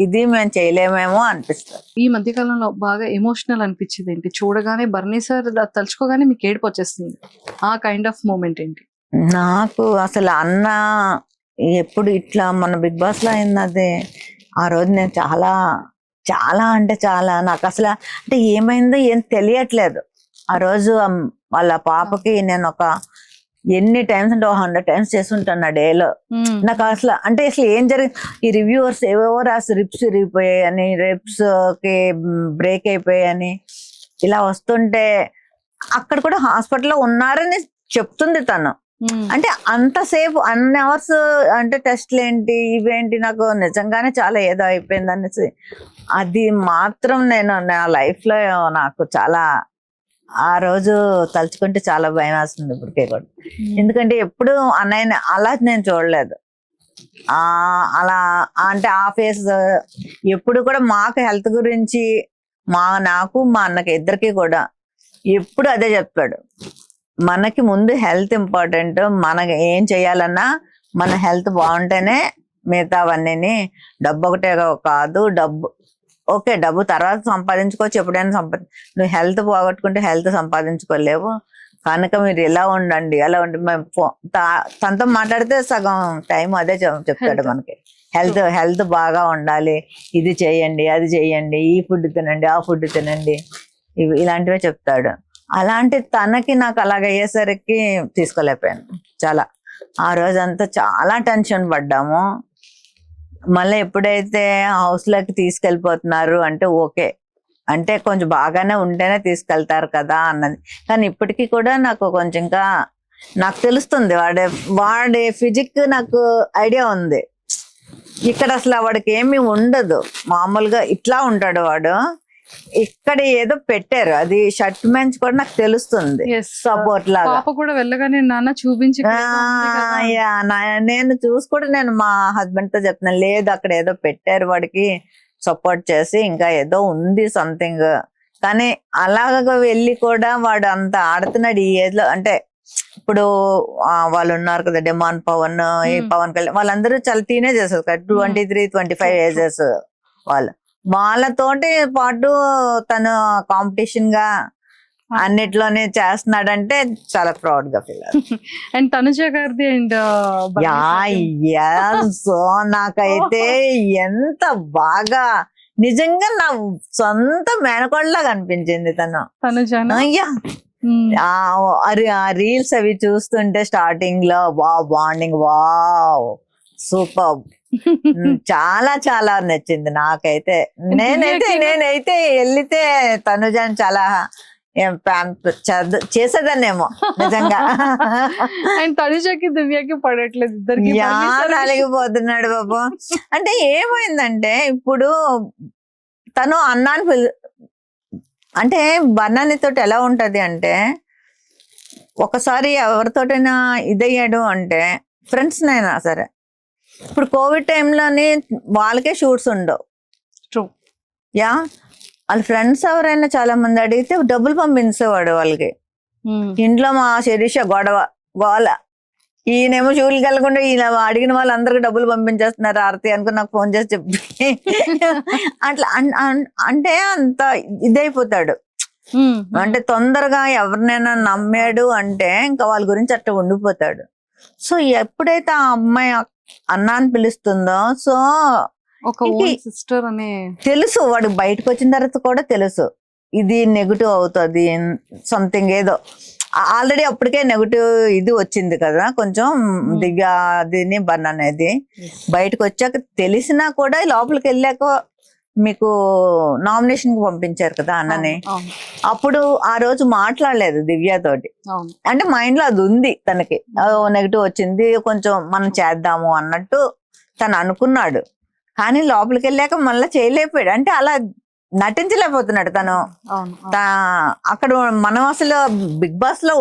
ఇది మేము చేయలేమేమో అనిపిస్తుంది. ఈ మధ్య కాలంలో బాగా ఎమోషనల్ అనిపించింది ఏంటి? చూడగానే బర్నీ సార్ తలుచుకోగానే మీకు ఏడుపు వచ్చేస్తుంది, ఆ కైండ్ ఆఫ్ మూమెంట్ ఏంటి? నాకు అసలు అన్న ఎప్పుడు ఇట్లా మన బిగ్ బాస్ లో అయింది ఆ రోజు నేను చాలా చాలా అంటే చాలా నాకు అసలు అంటే ఏమైందో ఏం తెలియట్లేదు. ఆ రోజు వాళ్ళ పాపకి నేను ఒక ఎన్ని టైమ్స్ అంటే 100 times చేస్తుంటాను డేలో. నాకు అసలు అంటే అసలు ఏం జరిగింది, ఈ రివ్యూవర్స్ ఏవేవో రాసి రిప్స్ ఇరిగిపోయాయని, రిప్స్ కి బ్రేక్ అయిపోయాయని ఇలా వస్తుంటే అక్కడ కూడా హాస్పిటల్లో ఉన్నారని చెప్తుంది తను. అంటే అంతసేపు అన్ని అవర్స్ అంటే టెస్ట్లు ఏంటి ఇవేంటి, నాకు నిజంగానే చాలా ఏదో అయిపోయింది అనేసి అది మాత్రం నేను నా లైఫ్ లో నాకు చాలా ఆ రోజు తలుచుకుంటే చాలా భయం వేస్తుంది ఇప్పటికే కూడా. ఎందుకంటే ఎప్పుడు అన్నయ్యని అలా నేను చూడలేదు. అలా అంటే ఆ ఫేస్ ఎప్పుడు కూడా మాకు హెల్త్ గురించి నాకు మా అన్నకి ఇద్దరికి కూడా ఎప్పుడు అదే చెప్పాడు, మనకి ముందు హెల్త్ ఇంపార్టెంట్, మనకి ఏం చేయాలన్నా మన హెల్త్ బాగుంటేనే మిగతావన్నీ. డబ్బు ఒకటే కాదు, డబ్బు ఓకే డబ్బు తర్వాత సంపాదించుకోవచ్చు, ఎప్పుడైనా నువ్వు హెల్త్ పోగొట్టుకుంటే హెల్త్ సంపాదించుకోలేవు, కనుక మీరు ఇలా ఉండండి అలా ఉండి. మేము తనతో మాట్లాడితే సగం టైం అదే చెప్తాడు మనకి, హెల్త్ బాగా ఉండాలి, ఇది చేయండి అది చేయండి, ఈ ఫుడ్ తినండి ఆ ఫుడ్ తినండి, ఇలాంటివే చెప్తాడు. అలాంటి తనకి నాకు అలాగయ్యేసరికి తీసుకోలేకపోయాను. చాలా ఆ రోజంతా చాలా టెన్షన్ పడ్డాము. మళ్ళీ ఎప్పుడైతే హౌస్ లోకి తీసుకెళ్ళిపోతున్నారు అంటే ఓకే, అంటే కొంచెం బాగానే ఉంటేనే తీసుకెళ్తారు కదా అన్నది. కానీ ఇప్పటికీ కూడా నాకు కొంచెం ఇంకా నాకు తెలుస్తుంది వాడి ఫిజిక్ నాకు ఐడియా ఉంది. ఇక్కడ అసలు వాడికి ఏమీ ఉండదు, మామూలుగా ఇట్లా ఉంటాడు వాడు. ఇక్కడ ఏదో పెట్టారు, అది షర్ట్ మెంచ్ కూడా నాకు తెలుస్తుంది సపోర్ట్ లాగా. పాప కూడా వెళ్ళగానే నాన్న చూపించి నేను చూసి కూడా నేను మా హస్బెండ్ తో చెప్తున్నాను, లేదు అక్కడ ఏదో పెట్టారు వాడికి సపోర్ట్ చేసి, ఇంకా ఏదో ఉంది సంథింగ్. కానీ అలాగ వెళ్ళి కూడా వాడు అంత ఆడుతున్నాడు ఈ ఏజ్ లో. అంటే ఇప్పుడు వాళ్ళు ఉన్నారు కదా డిమాండ్ పవన్, ఈ పవన్ కళ్యాణ్, వాళ్ళందరూ చాలా టీనేజర్స్ కదా, 23-25 ఏజెస్ వాళ్ళు. వాళ్ళతోటి పాటు తను కాంపిటీషన్ గా అన్నిట్లోనే చేస్తున్నాడంటే చాలా ప్రౌడ్ గా ఫీల్ అవుతుంది. అండ్ తనుజ గారిది అండ్ సో నాకైతే ఎంత బాగా నిజంగా నా సొంత మేనకోడలాగా అనిపించింది తనుజ. ఆ రీల్స్ అవి చూస్తుంటే స్టార్టింగ్ లో బాండింగ్ సూపర్, చాలా చాలా నచ్చింది నాకైతే. నేనైతే వెళ్తే తనుజాని చాలా చేసేదాన్నేమో నిజంగా. తనుజకి దివ్యకి పడట్లేదు, ఇద్దరికి అలిగిపోతున్నాడు బాబు. అంటే ఏమైందంటే ఇప్పుడు తను అన్నాన్ని అంటే బర్నానితో ఎలా ఉంటది అంటే, ఒకసారి ఎవరితోటైనా ఇదయ్యాడు అంటే ఫ్రెండ్స్ నైనా సరే, ఇప్పుడు కోవిడ్ టైంలోని వాళ్ళకే షూట్స్ ఉండవు, యా వాళ్ళ ఫ్రెండ్స్ ఎవరైనా చాలా మంది అడిగితే డబ్బులు పంపించేవాడు వాళ్ళకి. ఇంట్లో మా శిరీష గోల, ఈయనేమో షూలు కలగకుండా ఈయన అడిగిన వాళ్ళందరికీ డబ్బులు పంపించేస్తున్నారు ఆరతి అనుకుని నాకు ఫోన్ చేసి చెప్పి అట్లా అంటే అంత ఇదైపోతాడు. అంటే తొందరగా ఎవరినైనా నమ్మాడు అంటే ఇంకా వాళ్ళ గురించి అట్లా ఉండిపోతాడు. సో ఎప్పుడైతే ఆ అమ్మాయి అన్న అని పిలుస్తుందో, సో సిస్టర్ అనే తెలుసు వాడికి బయటకు వచ్చిన తర్వాత కూడా తెలుసు ఇది నెగిటివ్ అవుతుంది సంథింగ్ ఏదో. ఆల్రెడీ అప్పటికే నెగిటివ్ ఇది వచ్చింది కదా కొంచెం దివ్యాదిని బన్ అనేది. బయటకు వచ్చాక తెలిసినా కూడా లోపలికి వెళ్ళాక మీకు నామినేషన్ కి పంపించారు కదా అన్నని. అప్పుడు ఆ రోజు మాట్లాడలేదు దివ్యతోటి. అంటే మైండ్ లో అది ఉంది తనకి, నెగిటివ్ వచ్చింది కొంచెం మనం చేద్దాము అన్నట్టు తను అనుకున్నాడు. కానీ లోపలికి వెళ్ళాక మళ్ళీ చేయలేకపోయాడు. అంటే అలా నటించలేకపోతున్నాడు తను. అక్కడ మనం అసలు బిగ్ బాస్ లో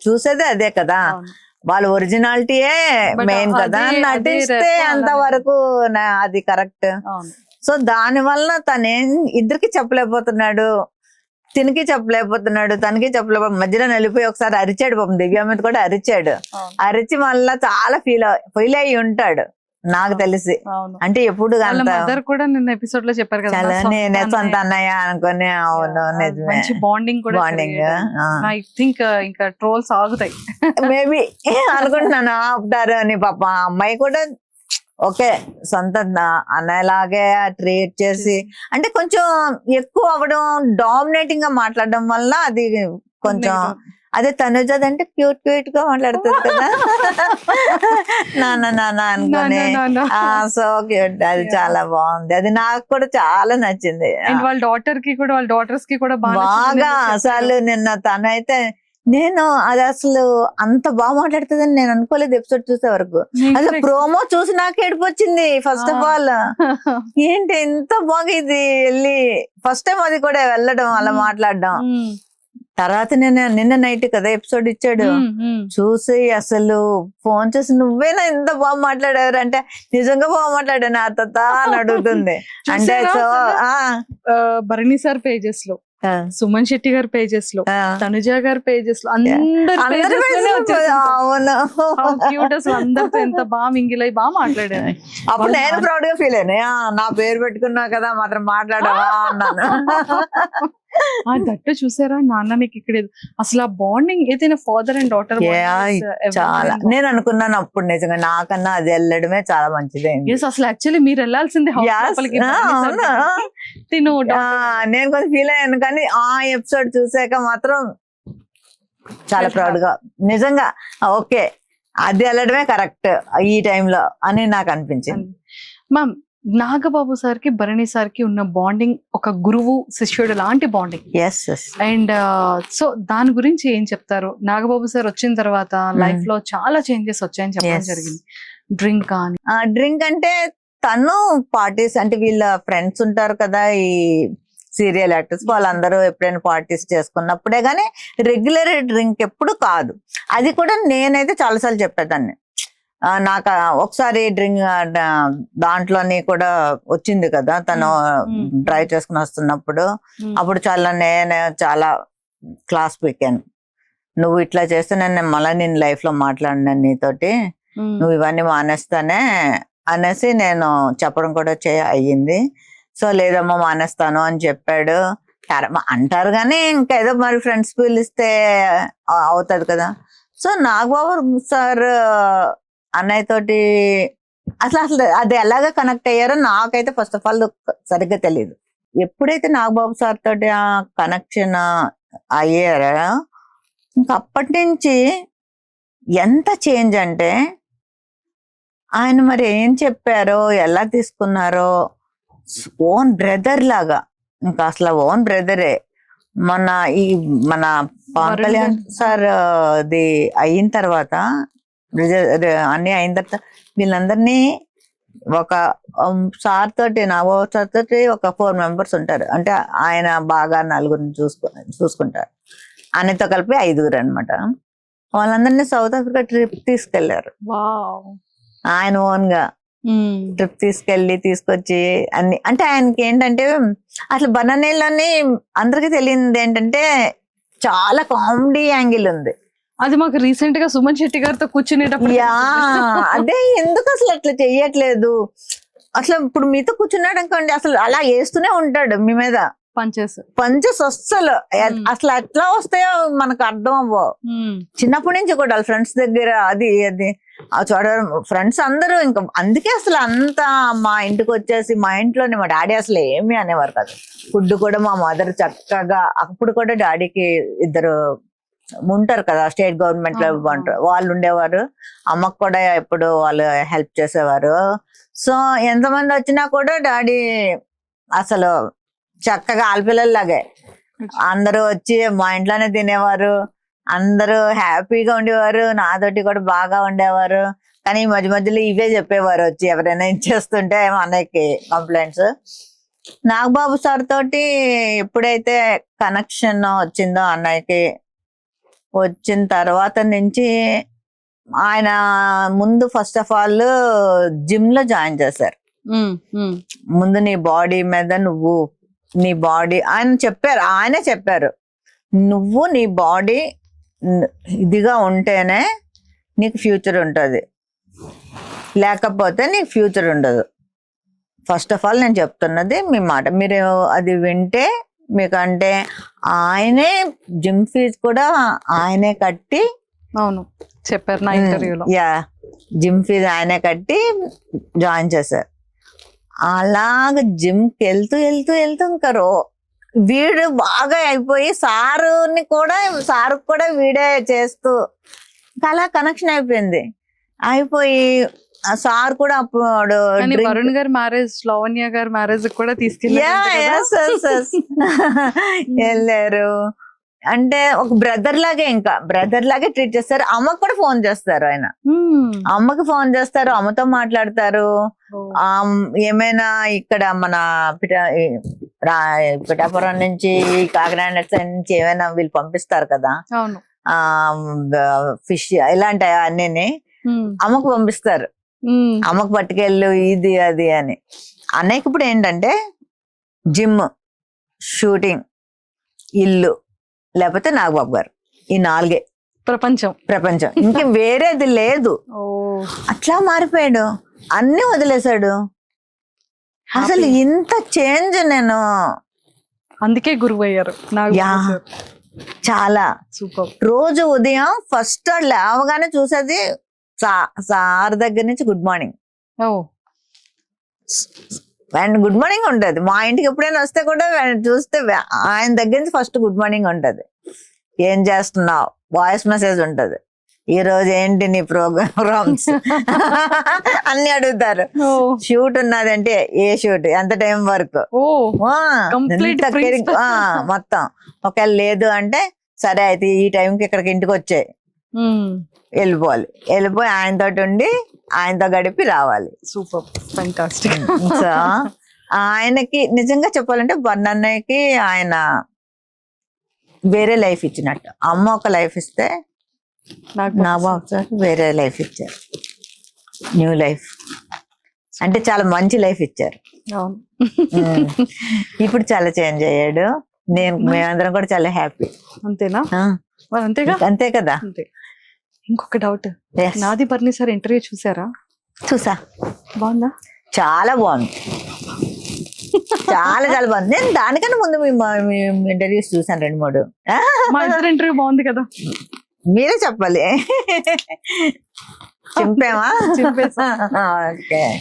చూసేదే అదే కదా, వాళ్ళ ఒరిజినాలిటీయే మెయిన్ కదా. నటిస్తే అంతవరకు అది కరెక్ట్. సో దాని వలన తనేం ఇద్దరికి చెప్పలేకపోతున్నాడు, తినికి చెప్పలేకపోతున్నాడు, తనకి చెప్పలేకపోతే మధ్యలో నిలిపోయి ఒకసారి అరిచాడు పాపం. దివ్య మీద కూడా అరిచాడు. అరిచి మళ్ళా చాలా ఫీల్ అయ్యి ఉంటాడు నాకు తెలిసి. అంటే ఎప్పుడు కూడా నిన్న ఎపిసోడ్ లో చెప్పారు కదా నేనే సొంత అన్నయ్య అనుకుని. అవును నిజమే, బాండింగ్ బాండింగ్. ఐ థింక్ ఇంకా ట్రోల్స్ ఆగుతాయి మేబీ అనుకుంటున్నాను ఆపుతారు అని. పాప అమ్మాయి కూడా ఓకే సొంత అన్నలాగే ట్రీట్ చేసి, అంటే కొంచెం ఎక్కువ అవ్వడం, డామినేటింగ్ గా మాట్లాడడం వల్ల అది కొంచెం. అదే తనుజ అంటే క్యూట్ గా మాట్లాడుతుంది కదా నాన్న అనుకుని. సో క్యూట్, అది చాలా బాగుంది. అది నాకు కూడా చాలా నచ్చింది. వాళ్ళ డాటర్స్ కి కూడా బాగా. అసలు నిన్న తనైతే నేను అది అసలు అంత బాగా మాట్లాడుతుందని నేను అనుకోలేదు ఎపిసోడ్ చూసే వరకు. అసలు ప్రోమో చూసి నాకు ఏడిపొచ్చింది. ఫస్ట్ ఆఫ్ ఆల్ ఏంటి ఎంత బాగా ఇది వెళ్ళి ఫస్ట్ టైం అది కూడా వెళ్ళడం అలా మాట్లాడడం. తర్వాత నిన్న నైట్ కదా ఎపిసోడ్ ఇచ్చాడు, చూసి అసలు ఫోన్ చేసి నువ్వేనా ఎంత బాగా మాట్లాడారు అంటే నిజంగా బాగా మాట్లాడాను ఆ తాత అని అడుగుతుంది. అంటే సో భరణి సార్ పేజెస్ లో, సుమన్ శెట్టి గారి పేజెస్ లో, తనుజ గారి పేజెస్ లో, అందరితో ఎంత బాగా మింగిలై బాగా మాట్లాడాను. అప్పుడు నేను ప్రౌడ్ గా ఫీల్ అయినా, నా పేరు పెట్టుకున్నా కదా మాత్రం మాట్లాడవా అన్నాను. దట్టు చూసారా నాన్న నీకు ఇక్కడ అసలు ఆ బాండింగ్ ఏదైనా ఫాదర్ అండ్ డాటర్ చాలా. నేను అనుకున్నాను అప్పుడు నిజంగా నాకన్నా అది వెళ్ళడమే చాలా మంచిది. అసలు యాక్చువల్లీ మీరు వెళ్ళాల్సింది. నేను కొంచెం ఫీల్ అయ్యాను కానీ ఆ ఎపిసోడ్ చూసాక మాత్రం చాలా ప్రౌడ్ గా నిజంగా ఓకే అది వెళ్ళడమే కరెక్ట్ ఈ టైంలో అని నాకు అనిపించింది. మ్యామ్, నాగబాబు సార్ కి భరణి సార్ కి ఉన్న బాండింగ్ ఒక గురువు శిష్యుడు లాంటి బాండింగ్. అండ్ సో దాని గురించి ఏం చెప్తారు? నాగబాబు సార్ వచ్చిన తర్వాత లైఫ్ లో చాలా చేంజెస్ వచ్చాయని చెప్పడం జరిగింది. డ్రింక్ కానీ డ్రింక్ అంటే తను పార్టీస్ అంటే వీళ్ళ ఫ్రెండ్స్ ఉంటారు కదా ఈ సీరియల్ యాక్టర్స్, వాళ్ళందరూ ఎప్పుడైనా పార్టీస్ చేసుకున్నప్పుడే గానీ రెగ్యులర్ డ్రింక్ ఎప్పుడు కాదు. అది కూడా నేనైతే చాలాసార్లు చెప్పేదాన్ని. నాకు ఒకసారి డ్రింక్ దాంట్లోని కూడా వచ్చింది కదా తను డ్రైవ్ చేసుకుని వస్తున్నప్పుడు. అప్పుడు నేను చాలా క్లాస్ పీకాను. నువ్వు ఇట్లా చేస్తే నేను మళ్ళీ నేను లైఫ్ లో మాట్లాడినాను నీతోటి, నువ్వు ఇవన్నీ మానేస్తానే అనేసి నేను చెప్పడం కూడా అయ్యింది. సో లేదమ్మా మానేస్తాను అని చెప్పాడు. అంటారు కానీ ఇంకా ఏదో మరి ఫ్రెండ్స్ పిలిస్తే అవుతుంది కదా. సో నాగబాబు సార్ అన్నయ్య తోటి అసలు అది ఎలాగ కనెక్ట్ అయ్యారో నాకైతే ఫస్ట్ ఆఫ్ ఆల్ సరిగ్గా తెలియదు. ఎప్పుడైతే నాగబాబు సార్ తోటి ఆ కనెక్షన్ అయ్యారో ఇంకా అప్పటి నుంచి ఎంత చేంజ్ అంటే ఆయన మరి ఏం చెప్పారో ఎలా తీసుకున్నారో ఓన్ బ్రదర్ లాగా, ఇంకా అసలు ఓన్ బ్రదరే. మన పవన్ కళ్యాణ్ సార్ అది అయిన తర్వాత అన్ని అయిన తర్వాత వీళ్ళందరినీ ఒక సార్ తోటి నాగబాబు సార్ తోటి ఒక 4 members ఉంటారు. అంటే ఆయన బాగా 4 చూసుకుంటారు. ఆయనతో కలిపి 5 అనమాట. వాళ్ళందరినీ సౌత్ ఆఫ్రికా ట్రిప్ తీసుకెళ్లారు ఆయన ఓన్ గా. ట్రిప్ తీసుకొచ్చి అన్ని. అంటే ఆయనకి ఏంటంటే అసలు బనానాలోని అందరికి తెలియదు ఏంటంటే చాలా కామెడీ యాంగిల్ ఉంది. అది మాకు రీసెంట్ గా సుమన్ శెట్టి గారితో కూర్చునేటప్పుడు అదే ఎందుకు అసలు అట్లా చెయ్యట్లేదు. అసలు ఇప్పుడు మీతో కూర్చున్నాడు అనుకోండి, అసలు అలా వేస్తూనే ఉంటాడు మీ మీద పంచెస్ అస్సలు అసలు ఎట్లా వస్తాయో మనకు అర్థం అవ్వవు. చిన్నప్పటి నుంచి కూడా ఫ్రెండ్స్ దగ్గర అది చూడడం, ఫ్రెండ్స్ అందరూ ఇంకా అందుకే అసలు అంతా మా ఇంటికి వచ్చేసి మా ఇంట్లోనే మా డాడీ అసలు ఏమీ అనేవారు కాదు. ఫుడ్ కూడా మా మదర్ చక్కగా, అప్పుడు కూడా డాడీకి ఇద్దరు ఉంటారు కదా స్టేట్ గవర్నమెంట్ లో వాళ్ళు ఉండేవారు. అమ్మకు కూడా ఎప్పుడు వాళ్ళు హెల్ప్ చేసేవారు. సో ఎంతమంది వచ్చినా కూడా డాడీ అసలు చక్కగా ఆడపిల్లలాగే అందరూ వచ్చి మా ఇంట్లోనే తినేవారు. అందరూ హ్యాపీగా ఉండేవారు. నాతోటి కూడా బాగా ఉండేవారు. కానీ ఈ మధ్యలో ఇవే చెప్పేవారు వచ్చి ఎవరైనా ఇచ్చేస్తుంటే అన్నయ్యకి కంప్లైంట్స్. నాగబాబు సార్ తోటి ఎప్పుడైతే కనెక్షన్ వచ్చిందో అన్నయ్యకి, వచ్చిన తర్వాత నుంచి ఆయన ముందు ఫస్ట్ ఆఫ్ ఆల్ జిమ్ లో జాయిన్ చేశారు. ముందు నీ బాడీ మీద నీ బాడీ ఆయనే చెప్పారు నువ్వు నీ బాడీ ఇదిగా ఉంటేనే నీకు ఫ్యూచర్ ఉంటుంది, లేకపోతే నీకు ఫ్యూచర్ ఉండదు. ఫస్ట్ ఆఫ్ ఆల్ నేను చెప్తున్నది మీ మాట, మీరు అది వింటే మీకంటే ఆయనే జిమ్ ఫీజు కూడా ఆయనే కట్టి, అవును చెప్పారు నా ఇంటర్వ్యూలో, జిమ్ ఫీజు ఆయనే కట్టి జాయిన్ చేశారు. అలాగ జిమ్కి వెళ్తూ ఇంకా వీడు బాగా అయిపోయి సారు కూడా వీడే చేస్తూ అలా కనెక్షన్ అయిపోయింది. అయిపోయి సార్ కూడా అప్పుడు వరుణ్ గారి మ్యారేజ్, లావణ్య గారి మ్యారేజ్ కూడా వెళ్ళారు. అంటే ఒక బ్రదర్ లాగే ట్రీట్ చేస్తారు. అమ్మకు కూడా ఫోన్ చేస్తారు ఆయన, అమ్మకి ఫోన్ చేస్తారు, అమ్మతో మాట్లాడతారు. ఏమైనా ఇక్కడ మన పిఠాపురం నుంచి కాకినాడ నుంచి ఏమైనా వీళ్ళు పంపిస్తారు కదా ఫిష్ ఇలాంటి అన్నీ అమ్మకు పంపిస్తారు. అమ్మకు పట్టుకెళ్ళు ఇది అది అని. అన్నయ్యకి ఇప్పుడు ఏంటంటే జిమ్, షూటింగ్, ఇల్లు, లేకపోతే నాగబాబు గారు, ఈ 4 ప్రపంచం ఇంక వేరేది లేదు. అట్లా మారిపోయాడు, అన్ని వదిలేశాడు. అసలు ఇంత చేంజ్ నేను అందుకే గురువు అయ్యారు చాలా సూపర్. రోజు ఉదయం ఫస్ట్ లేవగానే చూసేది సార్ దగ్గర నుంచి good morning and good morning ఉంటది. మా ఇంటికి ఎప్పుడైనా వస్తే కూడా చూస్తే ఆయన దగ్గర నుంచి ఫస్ట్ గుడ్ మార్నింగ్ ఉంటది. ఏం చేస్తున్నావు, వాయిస్ మెసేజ్ ఉంటది, ఈ రోజు ఏంటి నీ ప్రోగ్రామ్స్ అన్ని అడుగుతారు. షూట్ ఉన్నదంటే ఏ షూట్, ఎంత టైం వరకు, మొత్తం. ఒకవేళ లేదు అంటే సరే అయితే ఈ టైంకి ఇక్కడికి ఇంటికి వచ్చాయి, వెళ్ళిపోయి ఆయనతో ఉండి ఆయనతో గడిపి రావాలి. Super, fantastic. సో ఆయనకి నిజంగా చెప్పాలంటే బన్నన్నయ్యకి ఆయన వేరే లైఫ్ ఇచ్చినట్టు. అమ్మ ఒక లైఫ్ ఇస్తే నాగబాబు సార్ వేరే లైఫ్ ఇచ్చారు, న్యూ లైఫ్. అంటే చాలా మంచి లైఫ్ ఇచ్చారు. ఇప్పుడు చాలా చేంజ్ అయ్యాడు. మేమందరం కూడా చాలా హ్యాపీ. అంతేనా? అంతే కదా. ఇంకొక డౌట్, నాది బర్ని సార్ ఇంటర్వ్యూ చూసారా? చూసా. బాగుందా? చాలా బాగుంది, చాలా బాగుంది. నేను దానికన్నా ముందు మీ ఇంటర్వ్యూస్ చూసాను 2-3. మా ఇద్దరు ఇంటర్వ్యూ బాగుంది కదా, మీరే చెప్పాలి. చింపేమా?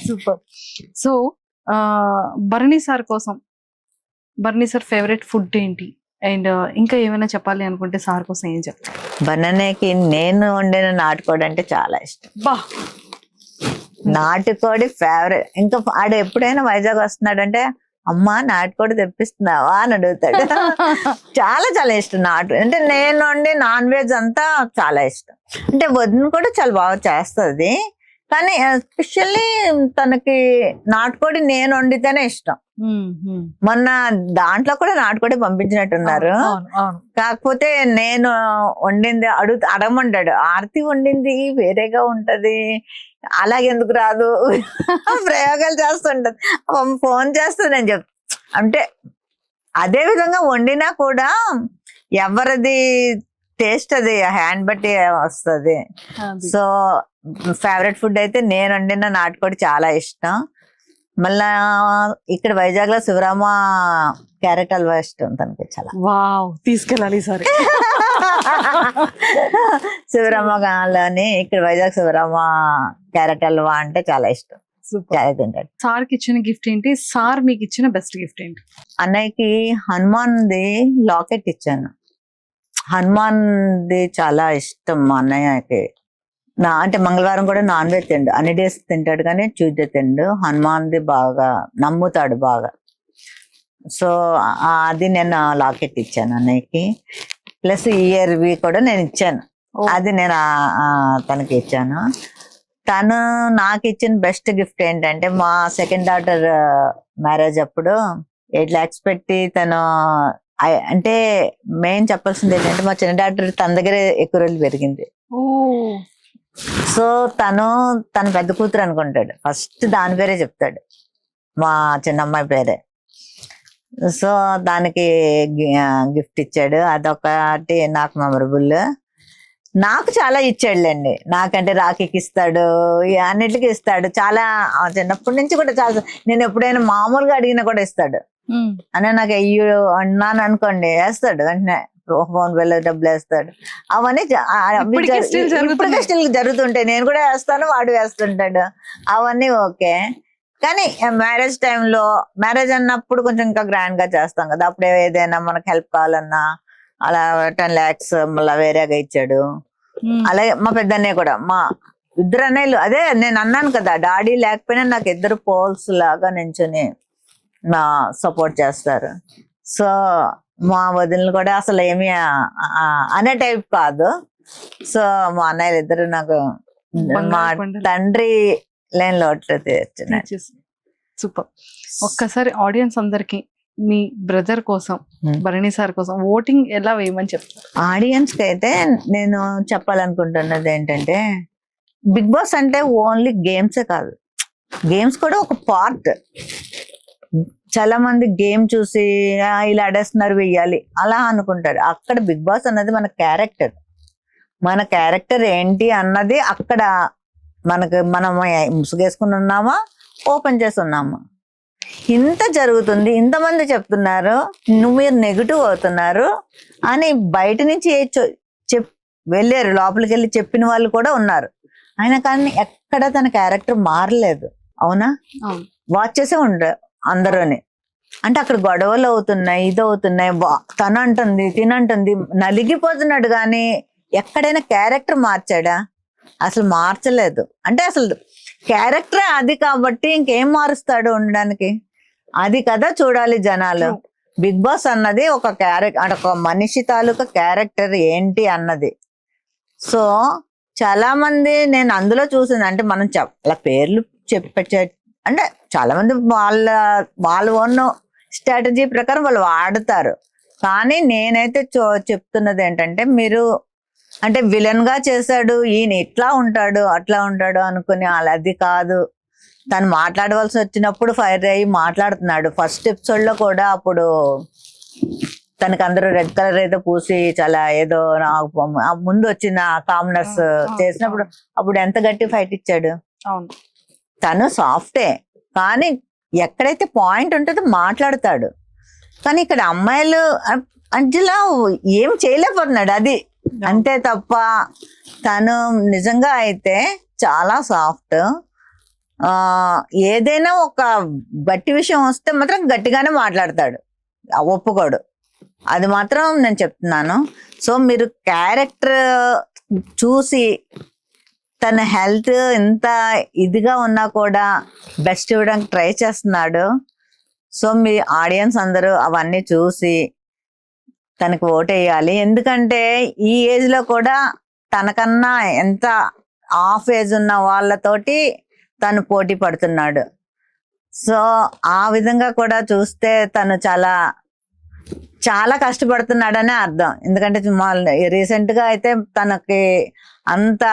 సూపర్. సో బర్నీ సార్ కోసం, బర్నీ సార్ ఫేవరెట్ ఫుడ్ ఏంటి, అండ్ ఇంకా ఏమైనా చెప్పాలి అనుకుంటే సార్ కోసం ఏం చెప్తారు? బనానాకి నేను వండిన నాటుకోడి అంటే చాలా ఇష్టం. నాటుకోడి ఫేవరెట్. ఇంకా ఆడ ఎప్పుడైనా వైజాగ్ వస్తున్నాడంటే అమ్మా నాటుకోడి తెప్పిస్తున్నావా అని అడుగుతాడు. చాలా ఇష్టం నాటు అంటే. నేను వండి నాన్ వెజ్ అంతా చాలా ఇష్టం. అంటే వదిన కూడా చాలా బాగా చేస్తుంది, కానీ ఎస్పెషల్లీ తనకి నాటుకోడి నేను వండితేనే ఇష్టం. మొన్న దాంట్లో కూడా నాటుకోడి పంపించినట్టున్నారు. కాకపోతే నేను వండింది అడగమంటాడు, ఆర్తి వండింది వేరేగా ఉంటది, అలాగెందుకు రాదు ప్రయోగాలు చేస్తుంటది. ఫోన్ చేస్తే నేను అంటే అదే విధంగా వండినా కూడా ఎవరిది టేస్ట్ అది హ్యాండ్ బట్టి వస్తుంది. సో ఫేవరెట్ ఫుడ్ అయితే నేను వండిన నాటుకోడి చాలా ఇష్టం. మళ్ళా ఇక్కడ వైజాగ్ లో శివరామ క్యారెట్ హల్వా ఇష్టం తనకి చాలా. వావ్, తీసుకెళ్ళాలి సరే. శివరామలోని ఇక్కడ వైజాగ్ శివరామ క్యారెట్ హల్వా అంటే చాలా ఇష్టం. చాలా తింటాడు. సార్ కి ఇచ్చిన గిఫ్ట్ ఏంటి? సార్ మీకు ఇచ్చిన బెస్ట్ గిఫ్ట్ ఏంటి? అన్నయ్యకి హనుమాన్ ది లాకెట్ ఇచ్చాను. హనుమాన్ ది చాలా ఇష్టం మా అన్నయ్యకి. అంటే మంగళవారం కూడా నాన్ వెజ్ తిండు, అన్ని డేస్ తింటాడు కానీ ట్యూస్డే తిండు. హనుమాన్ ది బాగా నమ్ముతాడు బాగా. సో అది నేను లాకెట్ ఇచ్చాను అన్నయ్యకి. ప్లస్ ఇయర్వి కూడా నేను ఇచ్చాను, అది నేను తనకి ఇచ్చాను. తను నాకు ఇచ్చిన బెస్ట్ గిఫ్ట్ ఏంటంటే మా సెకండ్ డాటర్ మ్యారేజ్ అప్పుడు 8 lakhs పెట్టి తను, అంటే మెయిన్ చెప్పాల్సింది ఏంటంటే మా చిన్న డాక్టర్ తన దగ్గరే ఎక్కువ రోజులు పెరిగింది. సో తన పెద్ద కూతురు అనుకుంటాడు, ఫస్ట్ దాని పేరే చెప్తాడు, మా చిన్నమ్మాయి పేరే. సో దానికి గిఫ్ట్ ఇచ్చాడు, అదొకటి నాకు మెమరబుల్. నాకు చాలా ఇచ్చాడులేండి, నాకంటే రాఖీకి ఇస్తాడు, అన్నిటికీ ఇస్తాడు. చాలా చిన్నప్పటి నుంచి కూడా చాలా, నేను ఎప్పుడైనా మామూలుగా అడిగినా కూడా ఇస్తాడు. అని నాకు అయ్యో అన్నాను అనుకోండి వేస్తాడు, వెంటనే ఫోన్ పేలో డబ్బులు వేస్తాడు. అవన్నీ ఇప్పటికే స్టిల్ జరుగుతుంటాయి, నేను కూడా వేస్తాను, వాడు వేస్తుంటాడు. అవన్నీ ఓకే. కానీ మ్యారేజ్ టైంలో, మ్యారేజ్ అన్నప్పుడు కొంచెం ఇంకా గ్రాండ్ గా చేస్తాం కదా, అప్పుడు ఏదైనా మనకు హెల్ప్ కావాలన్నా అలా 10 lakhs మళ్ళా వేరేగా ఇచ్చాడు. అలాగే మా పెద్దన్నయ్య కూడా, మా ఇద్దరు అన్నయ్యలు, అదే నేను అన్నాను కదా, డాడీ లేకపోయినా నాకు ఇద్దరు పోల్స్ లాగా నించుని నా సపోర్ట్ చేస్తారు. సో మా వదినలు కూడా అసలు ఏమి అనే టైప్ కాదు. సో మా అన్నయ్యలు ఇద్దరు నాకు మా తండ్రి లైన్ లో సూపర్. ఒక్కసారి ఆడియన్స్ అందరికి మీ బ్రదర్ కోసం, భరణి సార్ కోసం ఓటింగ్ ఎలా వేయమని చెప్తారు? ఆడియన్స్ కి అయితే నేను చెప్పాలనుకుంటున్నది ఏంటంటే, బిగ్ బాస్ అంటే ఓన్లీ గేమ్సే కాదు, గేమ్స్ కూడా ఒక పార్ట్. చాలా మంది గేమ్ చూసి ఇలా ఆడేస్తున్నారు వెయ్యాలి అలా అనుకుంటారు. అక్కడ బిగ్ బాస్ అన్నది మన క్యారెక్టర్, మన క్యారెక్టర్ ఏంటి అన్నది అక్కడ మనకు, మనం ముసుగేసుకుని ఉన్నామా ఓపెన్ చేసి ఉన్నామా, ఇంత జరుగుతుంది, ఇంతమంది చెప్తున్నారు, మీరు నెగిటివ్ అవుతున్నారు అని బయట నుంచి వెళ్ళారు, లోపలికి వెళ్ళి చెప్పిన వాళ్ళు కూడా ఉన్నారు. అయినా కానీ ఎక్కడ తన క్యారెక్టర్ మారలేదు. అవునా? వాచ్ చేసే ఉండరు అందరూని. అంటే అక్కడ గొడవలు అవుతున్నాయి, ఇది అవుతున్నాయి, తనంటుంది తినంటుంది, నలిగిపోతున్నాడు. కానీ ఎక్కడైనా క్యారెక్టర్ మార్చాడా? అసలు మార్చలేదు. అంటే అసలు క్యారెక్టరే అది కాబట్టి ఇంకేం మారుస్తాడు ఉండడానికి? అది కదా చూడాలి జనాలు. బిగ్ బాస్ అన్నది ఒక క్యారెక్టర్, ఒక మనిషి తాలూకా క్యారెక్టర్ ఏంటి అన్నది. సో చాలా మంది నేను అందులో చూసింది, అంటే మనం అలా పేర్లు అంటే చాలా మంది వాళ్ళ ఓన్ స్ట్రాటజీ ప్రకారం వాళ్ళు వాడతారు. కానీ నేనైతే చెప్తున్నది ఏంటంటే, మీరు అంటే విలన్ గా చేశాడు, ఈయన ఇట్లా ఉంటాడు అట్లా ఉంటాడు అనుకుని అది కాదు. తను మాట్లాడవలసి వచ్చినప్పుడు ఫైర్ అయ్యి మాట్లాడుతున్నాడు. ఫస్ట్ ఎపిసోడ్ లో కూడా అప్పుడు తనకి అందరూ రెడ్ కలర్ ఏదో పూసి చాలా ఏదో ముందు వచ్చిన కామనర్స్ చేసినప్పుడు అప్పుడు ఎంత గట్టి ఫైట్ ఇచ్చాడు. తను సాఫ్టే, కానీ ఎక్కడైతే పాయింట్ ఉంటుందో మాట్లాడతాడు. కానీ ఇక్కడ అమ్మాయిలు అంజలా ఏం చేయలేకపోతున్నాడు, అది అంతే తప్ప తను నిజంగా అయితే చాలా సాఫ్ట్. ఏదైనా ఒక గట్టి విషయం వస్తే మాత్రం గట్టిగానే మాట్లాడతాడు, ఒప్పుకోడు. అది మాత్రం నేను చెప్తున్నాను. సో మీరు క్యారెక్టర్ చూసి తన హెల్త్ ఎంత ఇదిగా ఉన్నా కూడా బెస్ట్ ఇవ్వడానికి ట్రై చేస్తున్నాడు. సో మీ ఆడియన్స్ అందరూ అవన్నీ చూసి తనకు ఓటేయాలి. ఎందుకంటే ఈ ఏజ్ లో కూడా తనకన్నా ఎంత హాఫ్ ఏజ్ ఉన్న వాళ్ళతోటి తను పోటీ పడుతున్నాడు. సో ఆ విధంగా కూడా చూస్తే తను చాలా కష్టపడుతున్నాడనే అర్థం. ఎందుకంటే రీసెంట్ గా అయితే తనకి అంత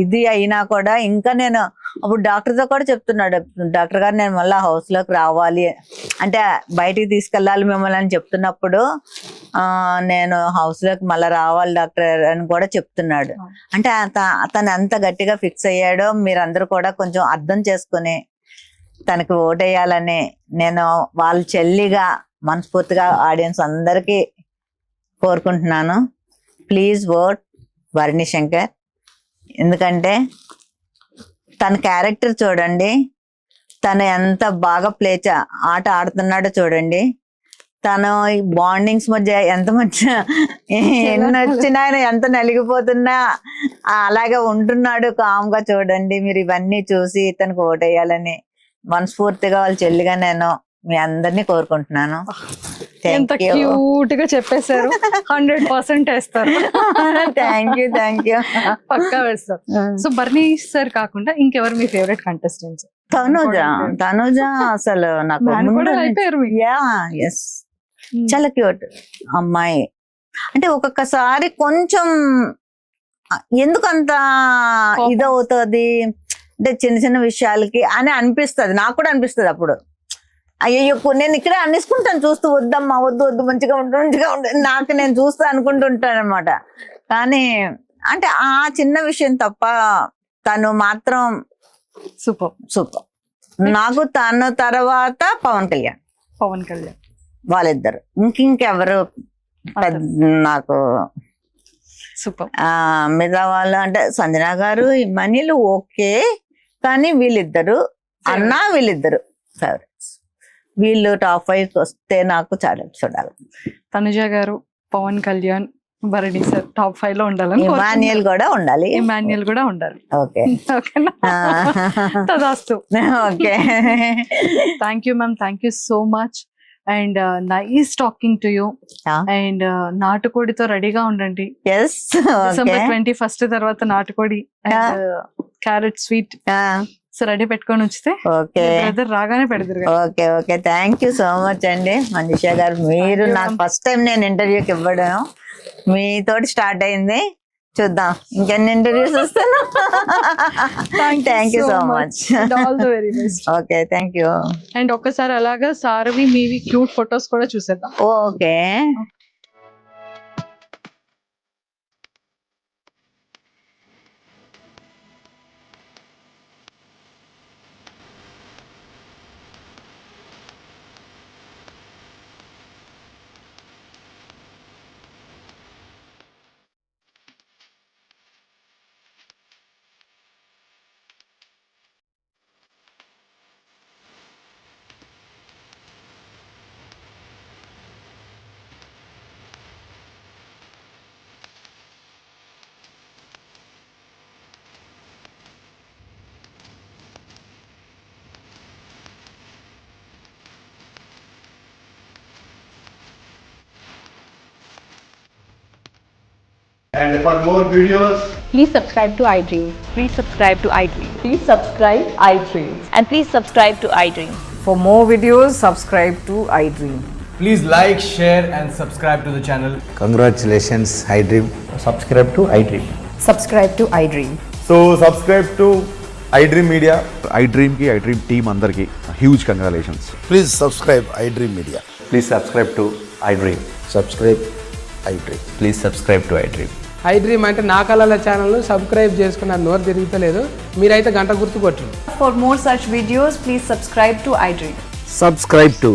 ఇది అయినా కూడా ఇంకా నేను అప్పుడు డాక్టర్తో కూడా చెప్తున్నాడు, డాక్టర్ గారు నేను మళ్ళీ హౌస్ లోకి రావాలి అంటే బయటికి తీసుకెళ్ళాలి మిమ్మల్ని అని చెప్తున్నప్పుడు నేను హౌస్ లోకి మళ్ళీ రావాలి డాక్టర్ అని కూడా చెప్తున్నాడు. అంటే తను ఎంత గట్టిగా ఫిక్స్ అయ్యాడో మీరందరూ కూడా కొంచెం అర్థం చేసుకుని తనకి ఓటేయాలని నేను వాళ్ళ చెల్లిగా మనస్ఫూర్తిగా ఆడియన్స్ అందరికీ కోరుకుంటున్నాను. Please vote Bharani Shankar. ఎందుకంటే తన క్యారెక్టర్ చూడండి, తను ఎంత బాగా ఆట ఆడుతున్నాడో చూడండి. తను ఈ బాండింగ్స్ మధ్య ఎంత ఎన్ని వచ్చినా ఎంత నలిగిపోతున్నా అలాగే ఉంటున్నాడు కామ్గా. చూడండి మీరు ఇవన్నీ చూసి తనకు ఓటేయాలని మనస్ఫూర్తిగా వాళ్ళ చెల్లిగా నేను మీ అందరినీ కోరుకుంటున్నాను. ఎంత క్యూట్ గా చెప్పేశారు. 100% వేస్తారు. థ్యాంక్ యూ పక్కా వేస్తారు. సో బర్నీ సార్ కాకుండా ఇంకెవరు మీ ఫేవరెట్ కంటెస్టెంట్స్? తనుజ అసలు నాకు చాలా క్యూట్ అమ్మాయి. అంటే ఒక్కొక్కసారి కొంచెం ఎందుకంత ఇదవుతుంది అంటే చిన్న చిన్న విషయాలకి అని అనిపిస్తుంది. నాకు కూడా అనిపిస్తుంది అప్పుడు, అయ్యో నేను ఇక్కడే అనేసుకుంటాను చూస్తూ, వద్దమ్మా వద్దు మంచిగా ఉంటుంది నాకు నేను చూస్తూ అనుకుంటుంటాను అనమాట. కానీ అంటే ఆ చిన్న విషయం తప్ప తను మాత్రం సూపర్. నాకు తను తర్వాత పవన్ కళ్యాణ్ వాళ్ళిద్దరు, ఇంకెవరు నాకు సూపర్. మిగతా వాళ్ళు అంటే సంజన గారు మనీలు ఓకే, కానీ వీళ్ళిద్దరు వీళ్ళిద్దరు ఫేవరెట్స్. వీళ్ళు టాప్ 5 వస్తే నాకు చాలా చూడాలి. తనుజ గారు, పవన్ కళ్యాణ్, భరణి సార్ టాప్ 5 లో ఉండాలని. ఇమాన్యుయల్ కూడా ఉండాలి. ఓకే తదాస్తు. Okay thank you ma'am, thank you so much and nice talking to you. And నాటుకోడితో రెడీగా ఉండండి. December 21 తర్వాత నాటుకోడి అండ్ క్యారెట్ స్వీట్ రెడీ పెట్టుకొని ఉంచితే రాగానే పెడతారు. Okay thank you so much అండి మనీషా గారు. మీరు నాకు ఫస్ట్ టైం నేను ఇంటర్వ్యూకి ఇవ్వడం మీతోటి స్టార్ట్ అయింది. చూద్దాం ఇంకెన్ని ఇంటర్వ్యూస్ వస్తాను. Thank you so much. All the very best. Okay thank you. And ఒక్కసారి అలాగా సారవి మీవి క్యూట్ ఫొటోస్ కూడా చూసేద్దాం. Okay And for more videos, please subscribe to iDream. Please subscribe to iDream. Please subscribe iDream. And please subscribe to iDream. For more videos, subscribe to iDream. Please like, share and subscribe to the channel. Congratulations, iDream. Subscribe to iDream. Subscribe to iDream. So subscribe to iDream Media. iDream team andarki huge congratulations. Please subscribe iDream Media. Please subscribe to iDream. Subscribe iDream. Please subscribe to iDream. iDream అంటే నా కళల ఛానల్ను subscribe చేసుకున్న నోరు తిరుగుతలేదు, మీరైతే గంట గుర్తు కొట్టండి. For more such videos, please subscribe to iDream. Subscribe to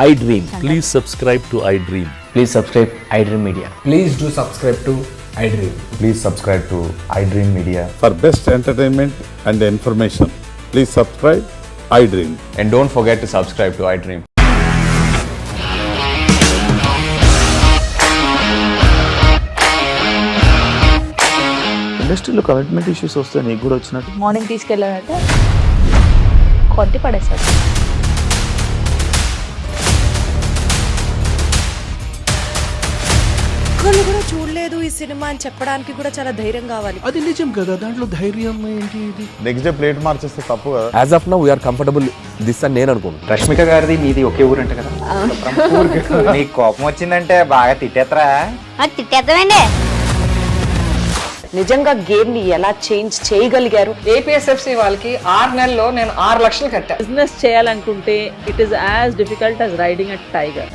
iDream. Please subscribe to iDream. Please subscribe iDream Media. Please do subscribe to iDream. Please subscribe to iDream Media. For best entertainment and information, please subscribe iDream. And don't forget to subscribe to iDream. ఇండస్ట్రీలో commitment issues వస్తే నీకు కూడా వచ్చినట్టు morning తీసుకెళ్ళాలంటే కొట్టి పడేసాడు. ఒక్కళ్ళు కూడా చూడలేదు ఈ సినిమా అని చెప్పడానికి కూడా చాలా ధైర్యం కావాలి. అది నిజం కదా, దాంట్లో ధైర్యం ఏంటి? ఇది నెక్స్ట్ డే ప్లేట్ మార్చేస్తే తప్పు కదా. As of now we are comfortable this అని నేను అనుకుంటున్నాను. రష్మిక గారిది మీది ఒకే ఊరు అంట కదా. నీకు కోపం వచ్చిందంటే బాగా తిట్టేత్తరా? తిట్టేద్దామండి. నిజంగా గేమ్ ని ఎలా చేంజ్ చేయగలిగారు? ఏపీఎస్ఎఫ్సి వాళ్ళకి 6 నెలల్లో నేను 6 లక్షలు కట్టా. బిజినెస్ చేయాలనుకుంటే it is as difficult as riding a tiger.